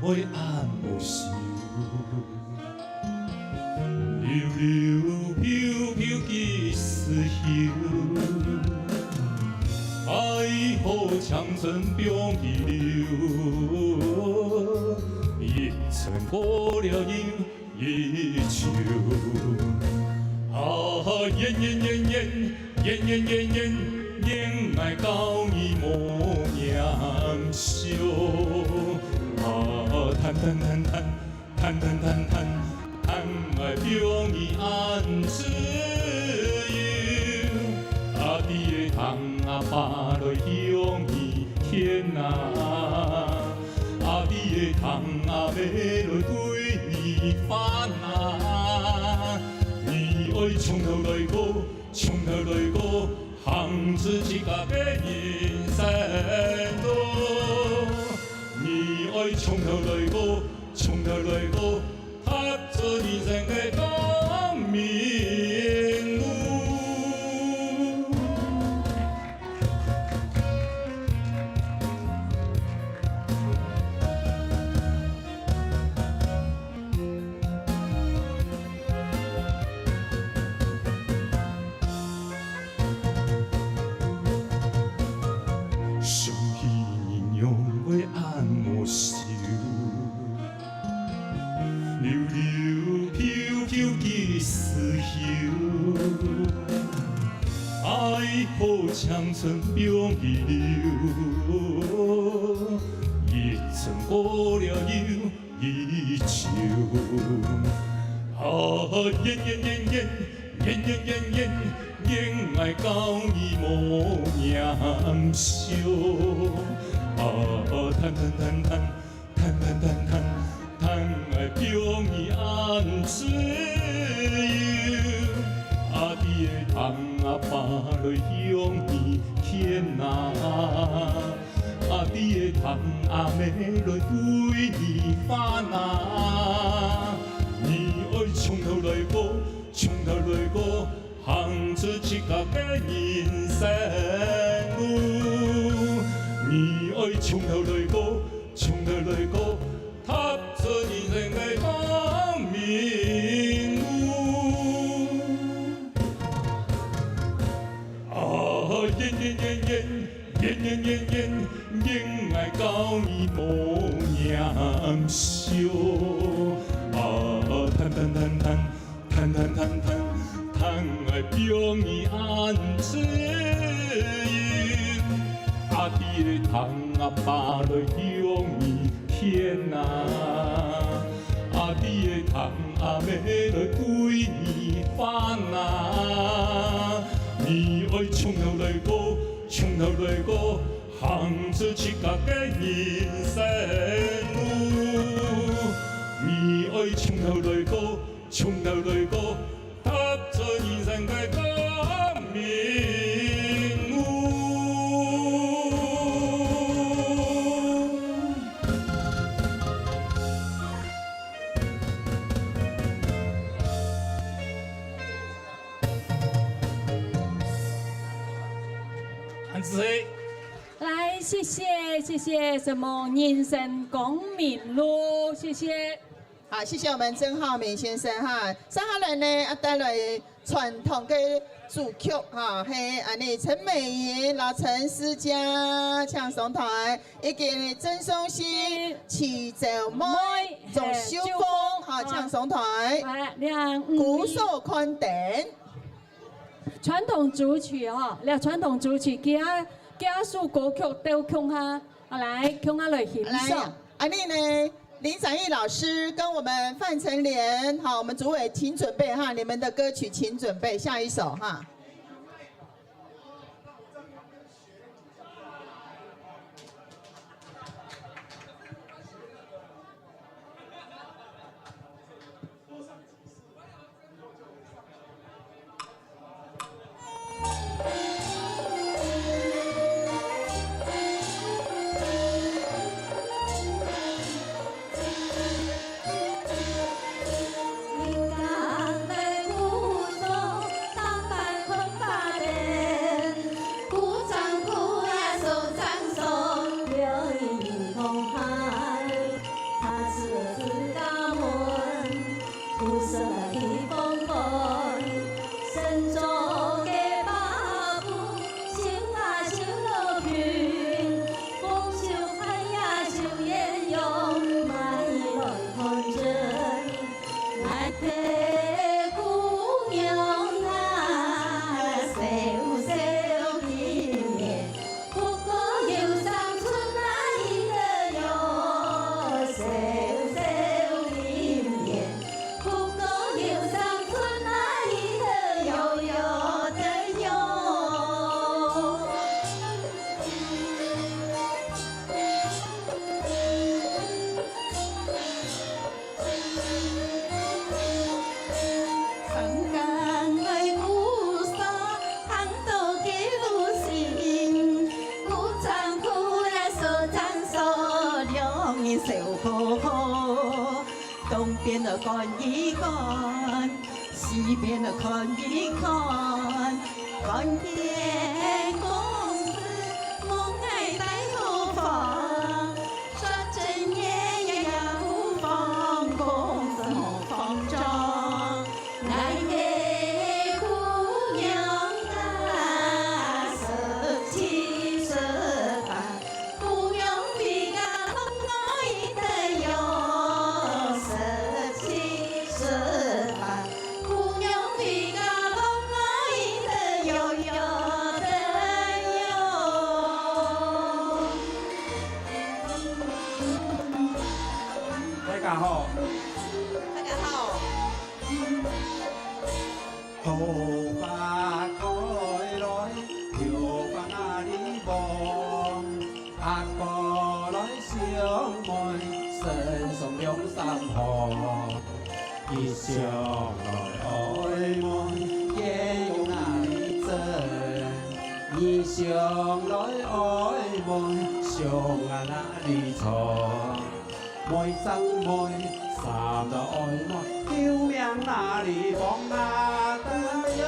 为暗无愁，溜溜飘飘几时休？爱河长城并遗留，一程过了又一秋。烟爱到你莫念羞。谈爱表你安自由，阿弟的汤啊把来向你天啊，阿弟的汤啊要来对你翻啊，你爱从头来过，从头来过，行自己家的人生路。你爱从头来过，从头来过，踏着人生的光明路。上天人用为按摩手。溜溜飘飘几时休？爱河长城并遗留，一程过了又一秋。烟爱到你莫念羞。谈爱表你安自由，阿弟的汤啊把来向你天啊，阿弟的汤啊要来对你翻啊，你爱从头来过，从头来过，行出一家的人生路，你爱从头来过，从头来过。踏着人生的光明路，烟爱到你莫念羞，谈爱表你安自由，阿弟的汤啊把来向你。天啊，阿弟的汤啊要来对你翻啊，你爱从头来过，从头来过，行出一家的人生路，你爱从头来过，从头来过，踏着人生的光明路。来，谢谢，什么人生光明路，谢谢。好，谢谢我们曾浩明先生哈。三号人呢，带来传统的主曲哈，系安尼陈美莹、老陈思佳唱诵台，以及曾松熙、齐兆妹、钟秀峰哈唱诵台，鼓手宽点。传统主曲哈，了传统主曲，家属歌曲都唱下，来唱下来欣赏。安尼呢，林展毅老师跟我们范丞廉，好，我们主委请准备哈，你们的歌曲请准备，下一首哈。东边的看一看，西边的看一看，看见公子梦爱在何方？说真也呀不放，公子莫放张。爱的姑娘啊，17、18，不用比个爱的哟。17、18，不用比个爱的哟哟的哟。大家好。大家好。桃花开来，飘花那里望，阿哥来相爱，身上两三行，一相来爱爱，也有那里真，一相来爱爱，相啊那里藏，每生每。三着爱爱，救命哪里放啊得哟？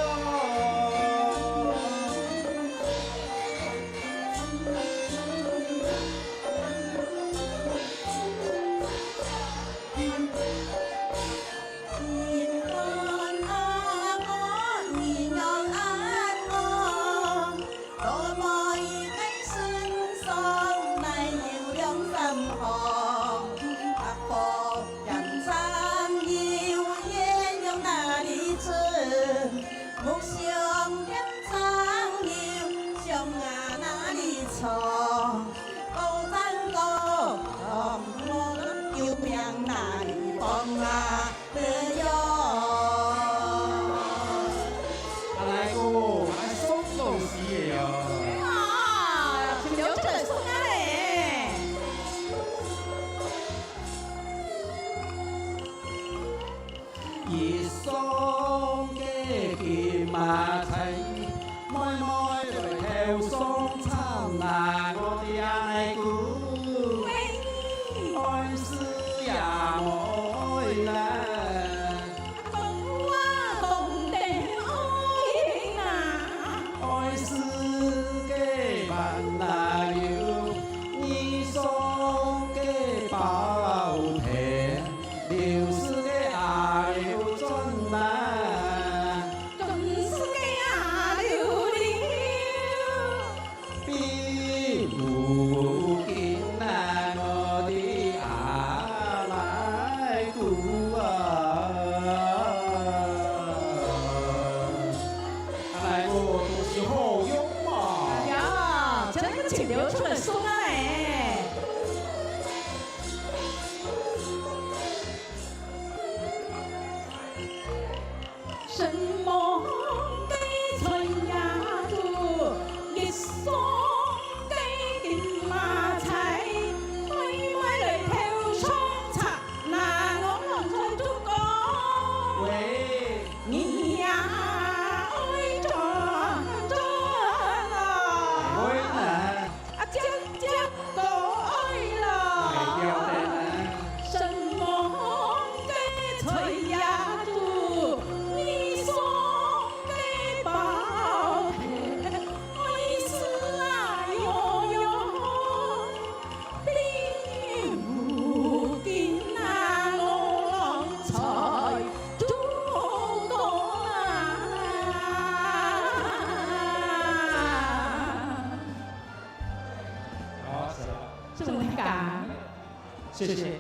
谢谢。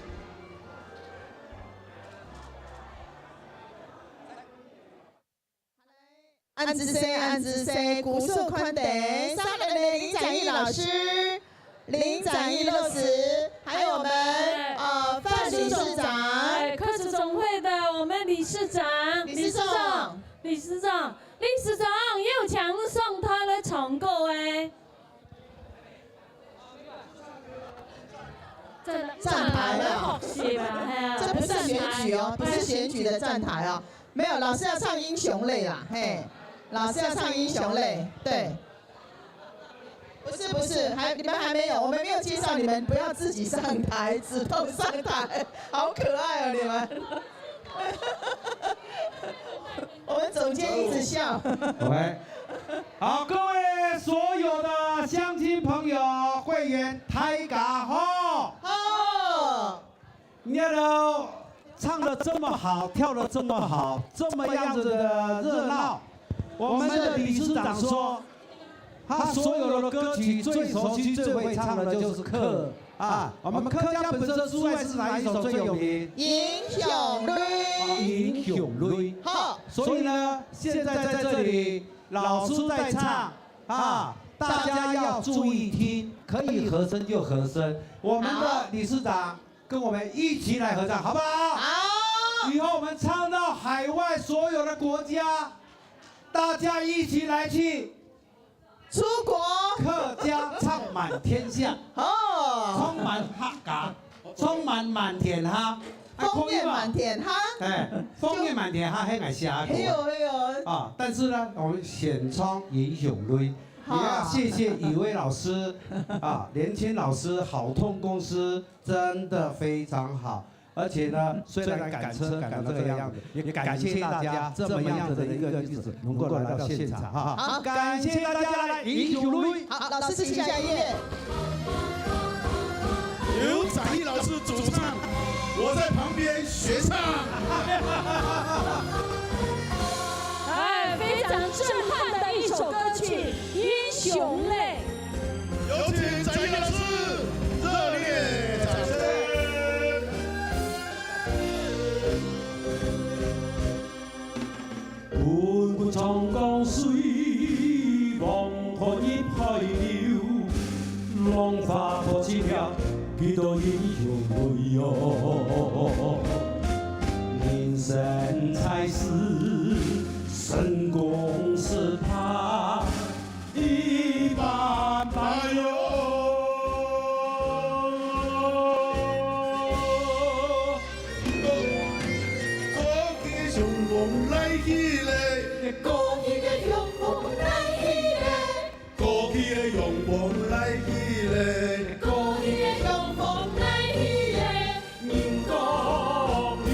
安子 C， 安子 C， 古树宽德，上来的林展毅老师、林展毅老师，还有我们范理事长，课时总会的我们理事长，理事长有请送他的成果哎。站台了，是吧？这不是选举哦，不是选举的站台哦，没有，老师要唱英雄类啦，嘿。老师要唱英雄类，对，不是，你们还没有，我们没有介绍你们，不要自己上台，主动上台，好可爱哦你们。我们总监一直笑。喂，好，各位所有的乡亲朋友、会员，大家好。好。你都唱得这么好，跳得这么好，这么样子的热闹。我们的理事长说，他所有的歌曲最熟悉、最会唱的就是客啊。我们客家本身之外是哪一首最有名？英雄泪。英雄泪。好，所以呢，现在在这里，老师在唱啊，大家要注意听，可以和声就和声。我们的理事长跟我们一起来合唱，好不好？好。以后我们唱到海外所有的国家。大家一起来去出国，客家唱满天下，充满客家，充满满天哈，丰年满天哈，哎，丰年满天哈，迄个下过，哎呦，啊，但是呢，我们选唱英雄泪，也要谢谢以威老师啊，年轻老师，好痛公司真的非常好。而且呢，虽然赶车赶到这个样子，也感谢大家这么样子的一个日子能够来到现场哈。好，感谢大家来英雄泪。好，老师请下一页。由展毅老师主唱，我在旁边学唱。哎，非常震撼的一首歌曲《英雄泪》。有请展毅老师热烈掌声。滚滚长江水，黄河一派流，浪花托起了几多英雄泪哟。人生在世，成功是他一般般哟。来起来，过去的勇风来起来，过去的勇风来起来，过去的勇风来起来，民国留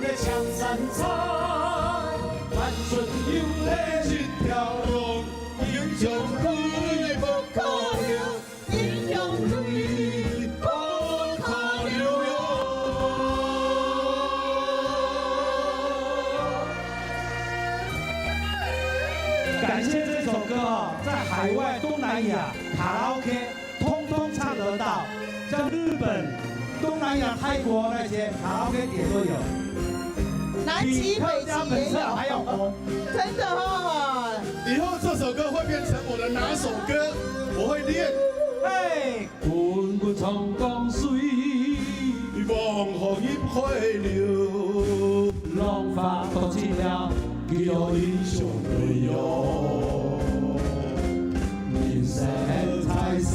在青山草，万顺有了一条路，英雄泪不可流，英雄泪不可流哟。感谢这首歌啊，在海外东南亚卡拉 OK 通通唱得到，像日本、东南亚、泰国那些卡拉 OK 点都有，南极、北极也有，还要红，真的哦。以后这首歌会变成我的哪首歌？我会练。哎，滚滚长江水，黄河一派流，浪花托起了几多英雄泪哟。人生在世，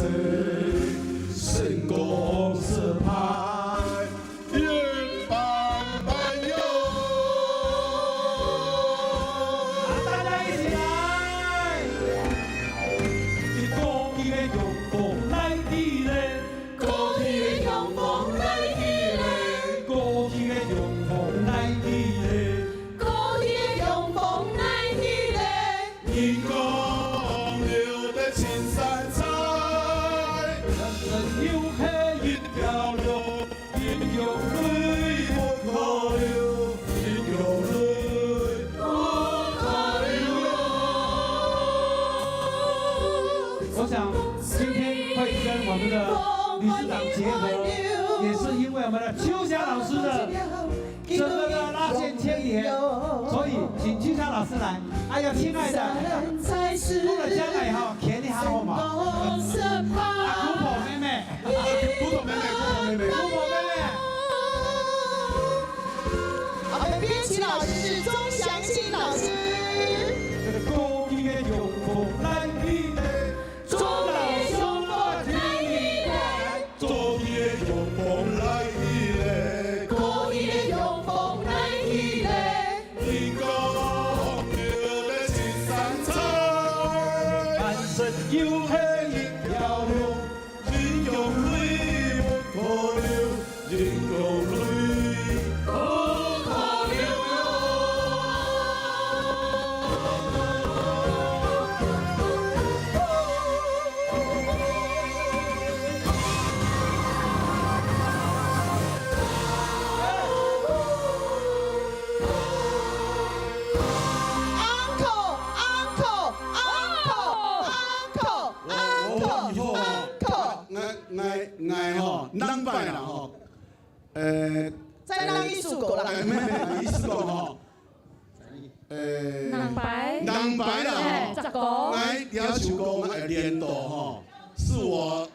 成功是派一般般哟。大家一起来！一过去的勇风来起来，过去的勇风来起来，过去的勇风来起来，过去的勇风来起来，英公留的青山在，人生有黑一条路，英雄泪不可流，英雄泪不可流哟。我想今天会跟我们的理事长结合，也是因为我们的秋霞老师的整个的拉线牵引，所以请秋霞老师来。哎呀，亲爱的，过了将来以后，肯定还好嘛。姑婆妹妹，姑婆妹妹，姑婆妹妹。我们编曲老师是钟祥信老师。高音的用风来比嘞，中老兄我听你嘞，中音的用风来比嘞，高音的用风来比嘞，天公叫的青山彩，半生有黑一条路，人用泪不可流，人用泪不可流。爱吼，咱摆啦吼，再让艺术狗啦，艺术狗吼，人白啦吼，十个，爱要求讲爱年度吼，是我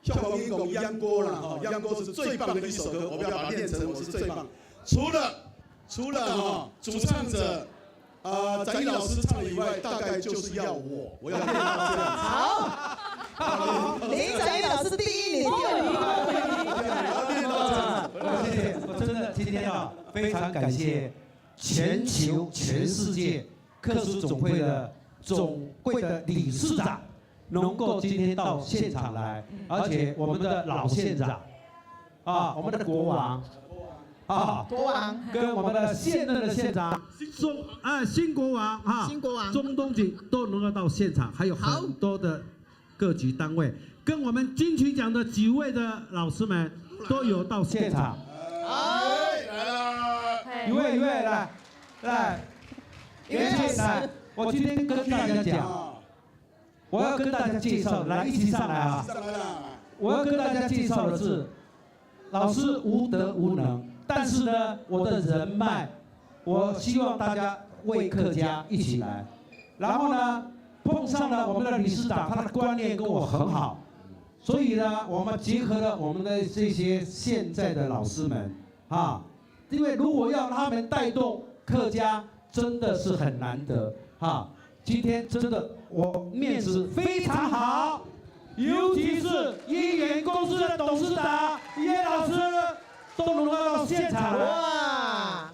校方英讲秧歌啦吼，秧歌是最棒的一首歌，我不要把它练成我是最棒，除了哈主唱者。展毅老师唱以外，大概就是要我要练到这样子。好，林展毅老师第一，你第二名。谢谢，我真的今天啊，非常感谢全球全世界客属总会的总会的理事长，能够今天到现场来，而且我们的老县长，我们的国王。国王跟我们的现任的县长新国王新国王钟东锦都能够到现场，还有很多的各局单位，跟我们金曲奖的几位的老师们都有到现场。来了，一位来，来，我今天跟大家讲，我要跟大家介绍，来一起上来啊！我要跟大家介绍的是，老师无德无能。但是呢，我的人脉，我希望大家为客家一起来。然后呢，碰上了我们的理事长，他的观念跟我很好，所以呢，我们结合了我们的这些现在的老师们因为如果要他们带动客家，真的是很难得今天真的我面子非常好，尤其是一元公司的董事长叶老师。都能够到现场哇！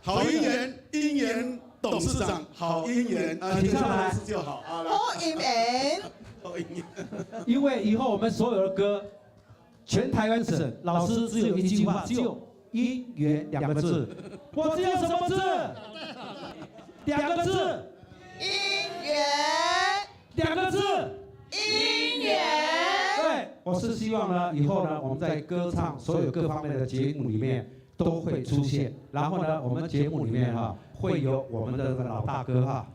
好姻缘董事长，好姻缘请上来就好好姻缘，好姻缘。因为以后我们所有的歌，全台湾省老师只有一句话，只有姻缘2个字。我只有什么字？2个字。姻缘。2个字。姻缘。对，我是希望呢，以后呢，我们在歌唱所有各方面的节目里面都会出现。然后呢，我们节目里面会有我们的老大哥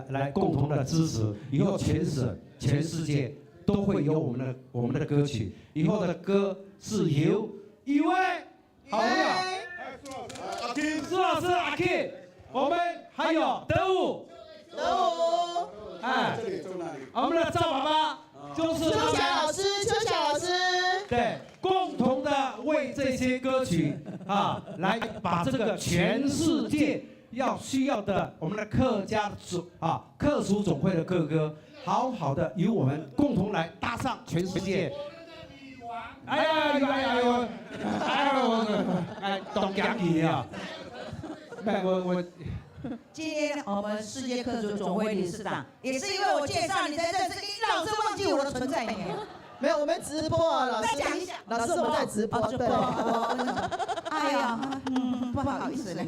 来共同的支持。以后全省、全世界都会有我们的歌曲。以后的歌是由一位好朋友阿 K 苏老师阿 K， 我们还有德武，我们的赵爸爸。就是秋霞老师，对，共同的为这些歌曲来把这个全世界需要的我们的客家客属总会的各歌，好好的由我们共同来搭上全世界。懂讲你啊！我。今天我们世界客属总会理事长，也是因为我介绍你才认识，你老是忘记我的存在呢。没有，我们直播老师。再讲一下，老师我们在直播。对。哎呀，不好意思了。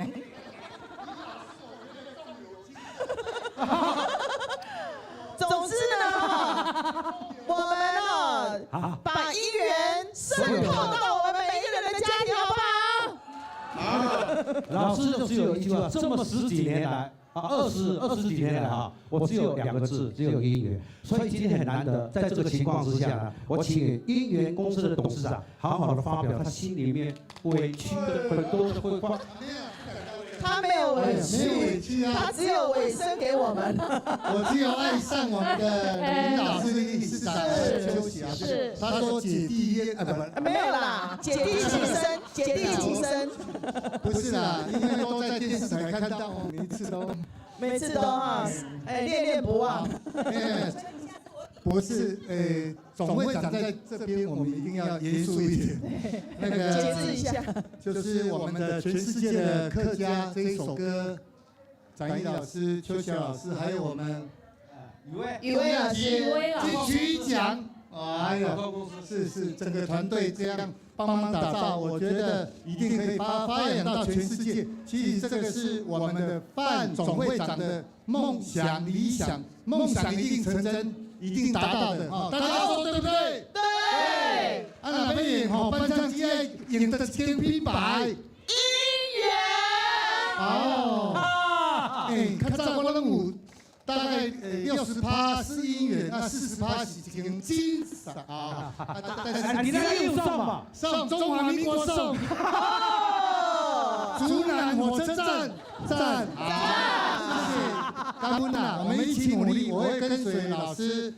总之呢，我们把姻缘渗透到我们每一个人的家庭，好不好？老师就只有一句话，这么10几年来， 20几年了哈，我只有2个字，只有姻缘。所以今天很难得，在这个情况之下呢，我请姻缘公司的董事长好好的发表他心里面委屈的很多的话。他没有委屈，没有委屈啊，他只有委身给我们。我只有爱上我们的领导是理事长邱喜啊，是他说姐弟恋没有啦，姐弟情深，姐弟情深。不是啦，因为都在电视台看到，每次都哈，恋恋不忘。不是，总会长在这边，我们一定要严肃一点。那个节制一下，就是我们的全世界的客家这一首歌，展毅老师、邱晓老师，还有我们宇威老师金曲奖，哎呀，是整个团队这样帮忙打造，我觉得一定可以发扬到全世界。其实这个是我们的范总会长的梦想、理想，梦想一定成真。一定达到的啊！大家说对不对？对。啊，那边演颁奖机爱赢得金品牌。姻缘。哦。较早我拢有大概60%是姻缘，啊40%是金赏啊。你那个有送嘛？送中华民国送。竹南火车站站。感恩呐，我们一起努力，我会跟随老师、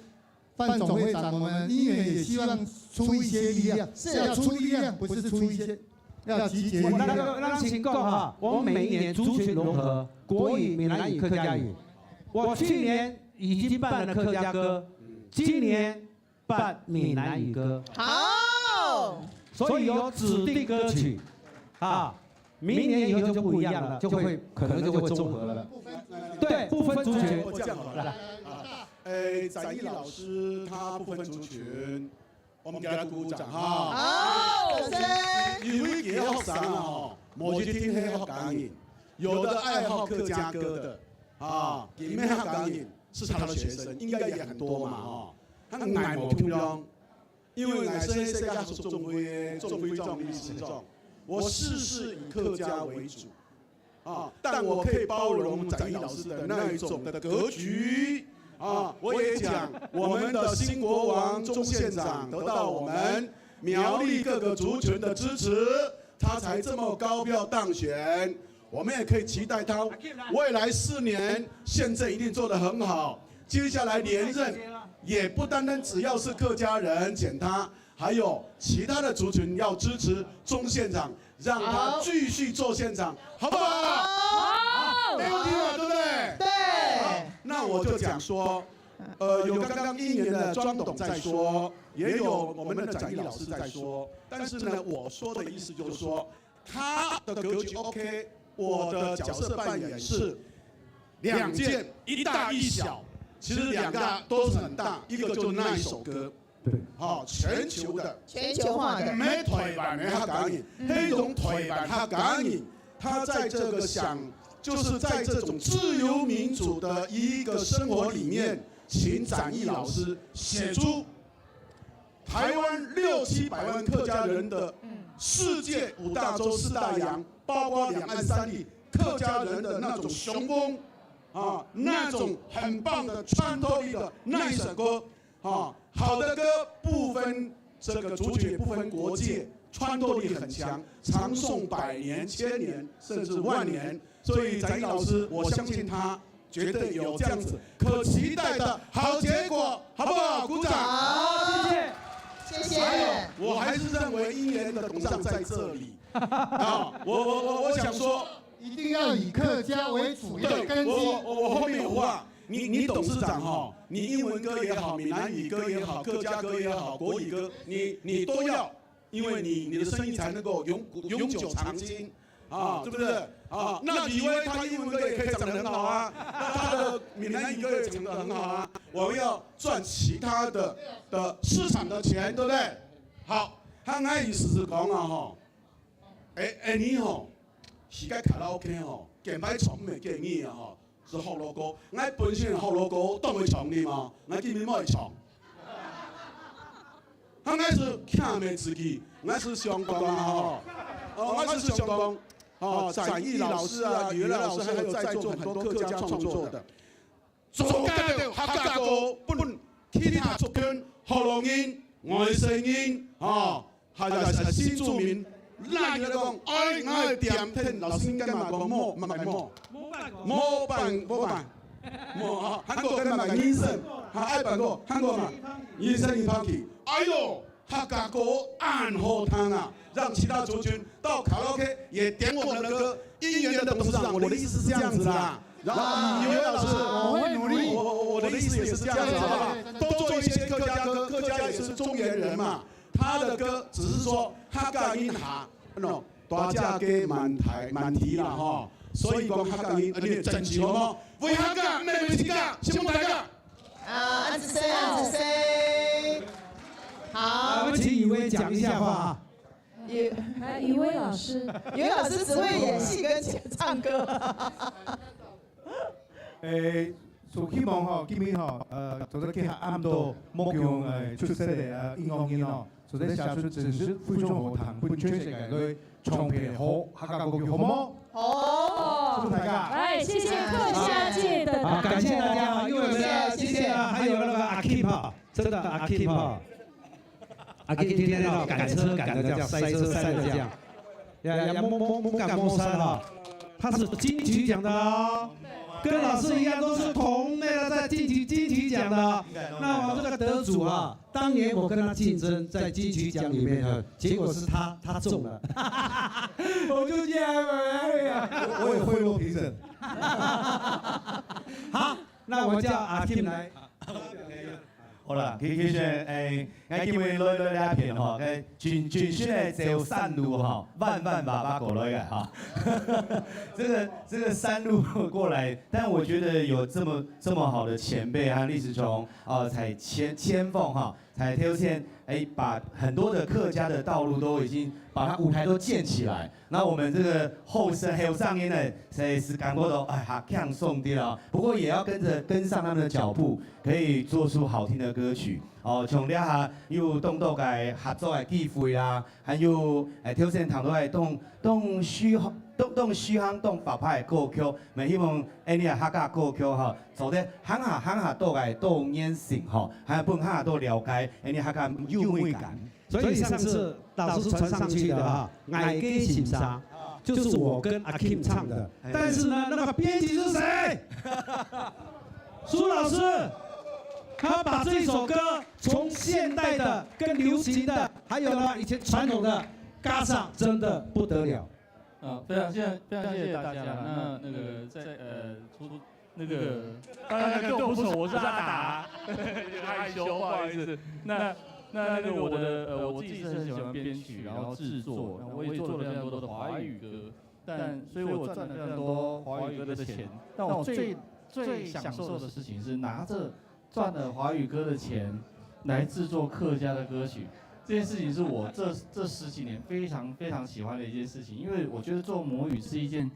范总会长，我们姻缘也希望出一些力量，是要出力量，不是出一些，要集结力量。那请够哈，我们每一年族群融合，国语、闽南语、客家语。我去年已经办了客家歌，今年办闽南语歌。好，所以有指定歌曲，啊。明年以后就不一样了，可能就会综合了。对，不分族群。这样好了，来，展毅老师他不分族群，我们给他鼓掌哈。好，掌声。因为也要上啊哈，某些听黑好感应，有的爱好客家歌的啊，里面好感应是他的学生，应该也很多嘛哈。他爱冇听懂，因为爱是世界是中非壮历史壮。我事事以客家为主，啊，但我可以包容展毅老师的那一种的格局，啊，我也讲我们的新国王钟县长得到我们苗栗各个族群的支持，他才这么高票当选。我们也可以期待他未来4年县政一定做得很好，接下来连任也不单单只要是客家人选他。还有其他的族群要支持钟县长，让他继续做县长，好不好？好，没问题嘛，对不对？对。那我就讲说，有刚刚姻缘的庄董在说，也有我们的展毅老师在说，但是呢，我说的意思就是说，他的格局 OK， 我的角色扮演是2件，一大一小，其实2个都是很大，一个就是那一首歌。对，好，全球的，全球化的，没台湾的他感应，那种台湾他感应，他在这个就是在这种自由民主的一个生活里面，请展毅老师写出台湾6、700万客家人的世界5大洲4大洋，包括两岸3地客家人的那种雄风啊，那种很棒的穿透力的那一首歌啊。好的歌不分这个族群，不分国界，穿透力很强，长颂100年、1000年，甚至10000年。所以展毅老师，我相信他绝对有这样子可期待的好结果，好不好？鼓掌！好，谢谢。还有，我还是认为姻缘的董事长在这里啊，我想说，一定要以客家为主要根基。我后面有话。你董事长哈，你英文歌也好，闽南语歌也好，客家歌也好，国语歌你都要，因为你的声音才能够永久长青啊，对不对啊？那李威他英文歌也可以讲得很好啊，那他的闽南语歌也讲得很好啊。我们要赚其他的市场的钱，对不对？好，他爱意思是讲啊吼，你吼是该卡拉 OK 吼，键盘传的建议啊吼。是好老歌，我本身好老歌，当会唱你嘛？我今年冇唱。我是看没自己，我是上讲啊吼，我是上讲，展翼老师啊、雨儿老师，还有在座很多客家创作的。做家的客家歌，本其他族群、福隆人、外省人，还是新住民，那个讲爱点听，老师应该嘛讲冇办。韩国跟嘛医生，爱办过韩国嘛医生一跑去，哎呦，客家歌暗好听啊，让其他族群到卡拉 OK 也点我们的歌。姻缘的董事长，我的意思是这样子啦。然后雨儿老师，我会努力，我的意思也是这样子，好不好？多做一些客家歌，客家也是中原人嘛，他的歌只是说客家音下，no， 大家给满题啦哈。所以讲客家音，你真是好冇？为客家，咩为自家，先问大家。安子生，好，我们请雨薇讲一下话啊。雨薇老师，雨薇老师只会演戏跟唱歌。所希望吼，今年吼，就是去暗度目强出色的音乐人吼，所以写出真实非常好听，本全世界内唱片好客家歌曲好冇？好，谢谢大家。来，谢谢客家界的。好，感谢大家，因为我们谢谢还有那个阿 Kim 哈，真的阿 Kim 哈，阿 Kim 今天要赶车赶的这样，塞车塞的这样，呀猛赶猛塞哈，他是金曲奖的哦。跟老师一样都是同类的，在金曲奖的。那我这个得主啊，当年我跟他竞争在金曲奖里面的，结果是他中了，我就这样了。我也贿赂评审。好，那我叫阿 Kim 来。好啦，其實我見佢來呢一片吼，全係走山路哈，萬爸爸過來嘅哈。這個山路過來，但我覺得有這麼好的前輩和歷史從才牽縫哈，才挑選把很多的客家的道路都已經把它舞台都建起來。那我們這個後上音呢，是感覺到哈強送啲啦，不過也要跟上他們的腳步，可以做出好聽的歌曲。從呢下要當到嘅合作嘅機會啦，還有挑戰談到係當書香當法派嘅歌曲，咪希望呢個客家歌曲哈，做得行下到嘅都演成哈，還有本下都了解呢個客家優美感。所以上次老師傳上去的哈，愛給欣賞，就是我跟阿 Kim 唱的。但是呢，那個編輯是誰？蘇老師，他把這首歌從現代的跟流行的，還有呢以前傳統的加上，真的不得了。非常謝謝大家。那個在那個大家跟我不熟，我是阿達，害羞，不好意思。那個我自己是很喜歡編曲，然後製作，我也做了非常多的華語歌，所以我賺了非常多華語歌的錢。但我最享受的事情是拿着賺了華語歌的錢來製作客家的歌曲。這件事情是我這十幾年非常非常喜歡的一件事情，因為我覺得做母語是一件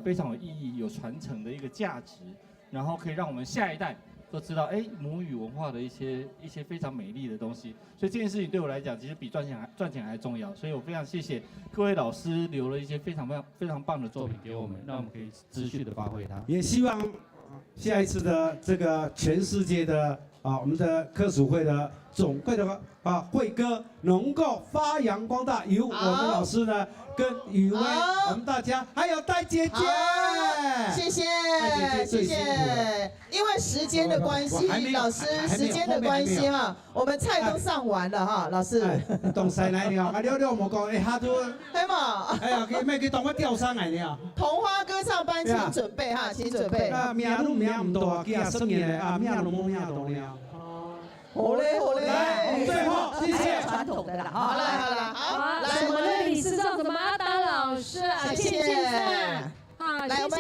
非常有意義、有傳承的一個價值，然後可以讓我們下一代都知道，母語文化的一些非常美麗的東西。所以這件事情對我來講，其實比賺錢還重要。所以我非常謝謝各位老師留了一些非常棒的作品給我們，讓我們可以持續的發揮它。也希望下一次的這個全世界的我們的客屬會的總會的會歌能夠發揚光大，由我們老師呢跟雨薇，我們大家還有戴姐姐，謝謝。因為時間的關係，老師時間的關係哈，我們菜都上完了哈，老師。動曬來了，你冇講，他都，係嘛？哎呀，佢當我吊上來了。桐花歌唱班，請準備哈，請準備。名唔多，幾啊生年啊，名都冇名到了。好嘞，最後謝謝傳統的啦，好啦，好，來我們的理事長怎麼阿達老師啊，謝謝。好，來我們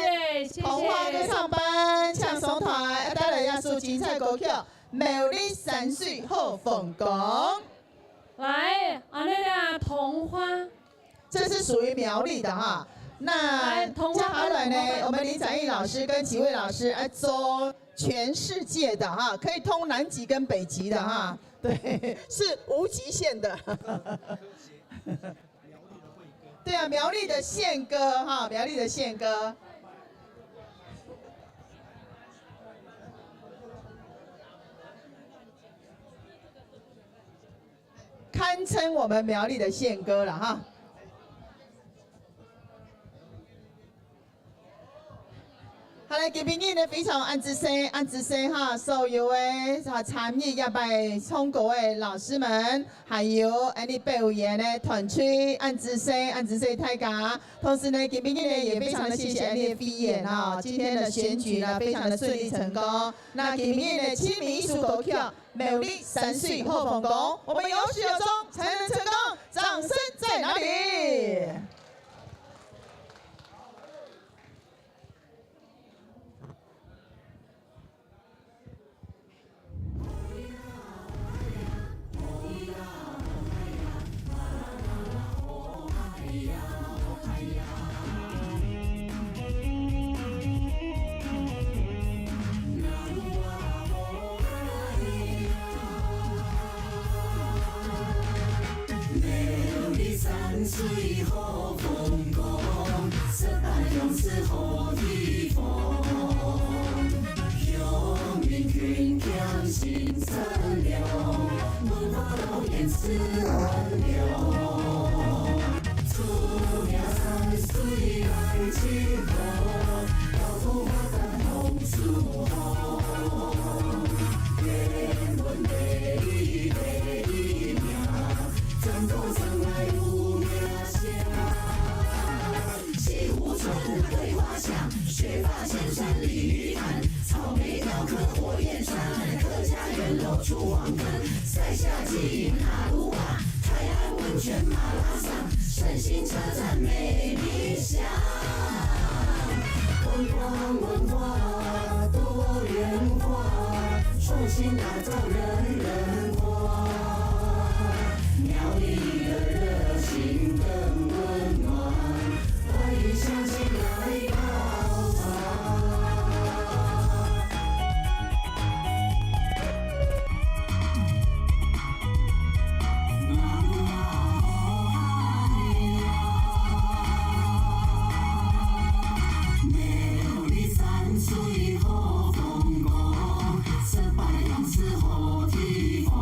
桐花歌唱班唱雙團，帶來一首精彩歌曲《美麗山水好風光》。來，那個桐花，這是屬於苗栗的哈。那接下來呢，我們林展翼老師跟幾位老師走全世界的哈，可以通南極跟北極的哈，對，是無極限的。对啊，苗栗的宪歌哈，苗栗的宪歌。堪称我们苗栗的宪歌了哈。好嘞，今天呢非常按之声哈，所有的参与也拜通过的老师们，还有你表演的团队按之声大家。同时呢，今天呢也非常的谢谢你的飞演哈，今天的选举呢非常的顺利成功。那今天的亲民艺术投票，美丽山水后丰功，我们有始有终才能成功，掌声在哪里？山水好风光，十大勇士好地方，乡民群强心善良，文化老演是安良，出名山水来情好，交通发展通舒好，人文美丽第一名，争夺生来无名响。西湖村桂花香，雪发仙山鲤鱼潭，草莓雕刻火焰山，客家园露出黄根，塞下记忆纳鲁瓦，泰安温泉马拉桑，圣心车站美丽乡。文化多元化，重新打造人人花。苗栗的热情更温暖，欢迎乡亲来泡茶。苗栗山水好风光，十八勇士好地方。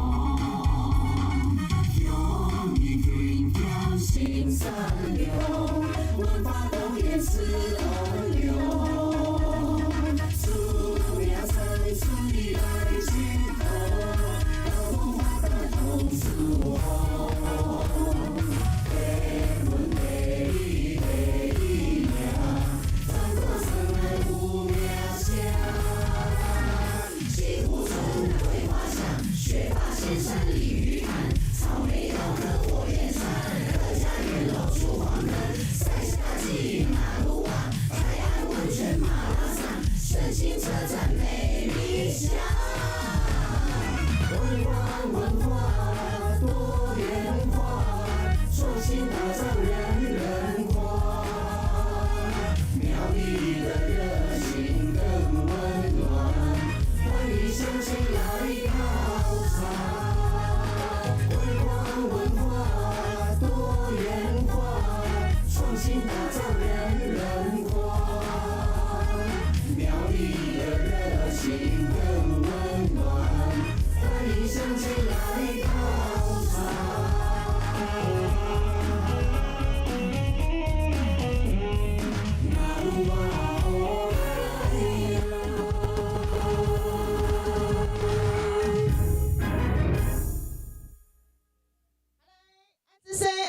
乡民群强心善良，文化公园是安良，出名山水来情好，交通发展通舒好，人文美丽第一名，争夺生来无名响。西湖村桂花香，雪发仙山鲤鱼潭，草莓雕刻火焰山，客家园露出黄根，塞下记忆纳鲁瓦，泰安温泉马拉桑，圣心车站美丽乡。文化多元化，重新打造人人花。苗栗的热情更温暖，欢迎乡亲来泡茶。文化多元化，重新打造人人花。苗栗的热情更温暖，欢迎乡亲来泡茶。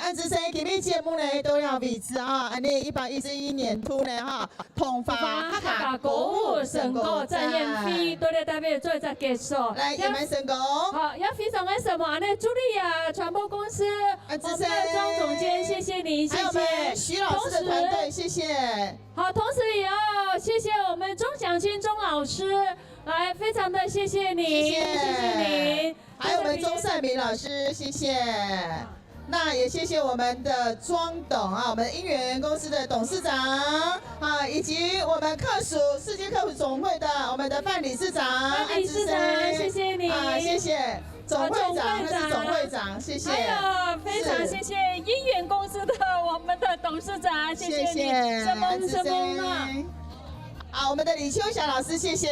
按之声，今天节目呢都要维持啊，安尼111年度呢哈，统发客家歌舞成果展演会，多谢大家做一个结束。来，也蛮成功。好，也非常的什么呢？茱莉亚传播公司，按之声庄总监，谢谢你，谢谢。还有我们徐老师的团队，谢谢。好，同时也要谢谢我们钟祥清钟老师，来，非常的谢谢你，谢谢你。还有我们钟善明老师，谢谢。那也谢谢我们的庄董啊，我们姻缘公司的董事长啊，以及我们客属世界客服总会的我们的范理事长，范理事长，谢谢你，啊，谢谢总会长，他是总会长长，谢谢。还有非常是谢谢姻缘公司的我们的董事长，谢谢你，什么啊？好，我们的李秋霞老师，谢谢。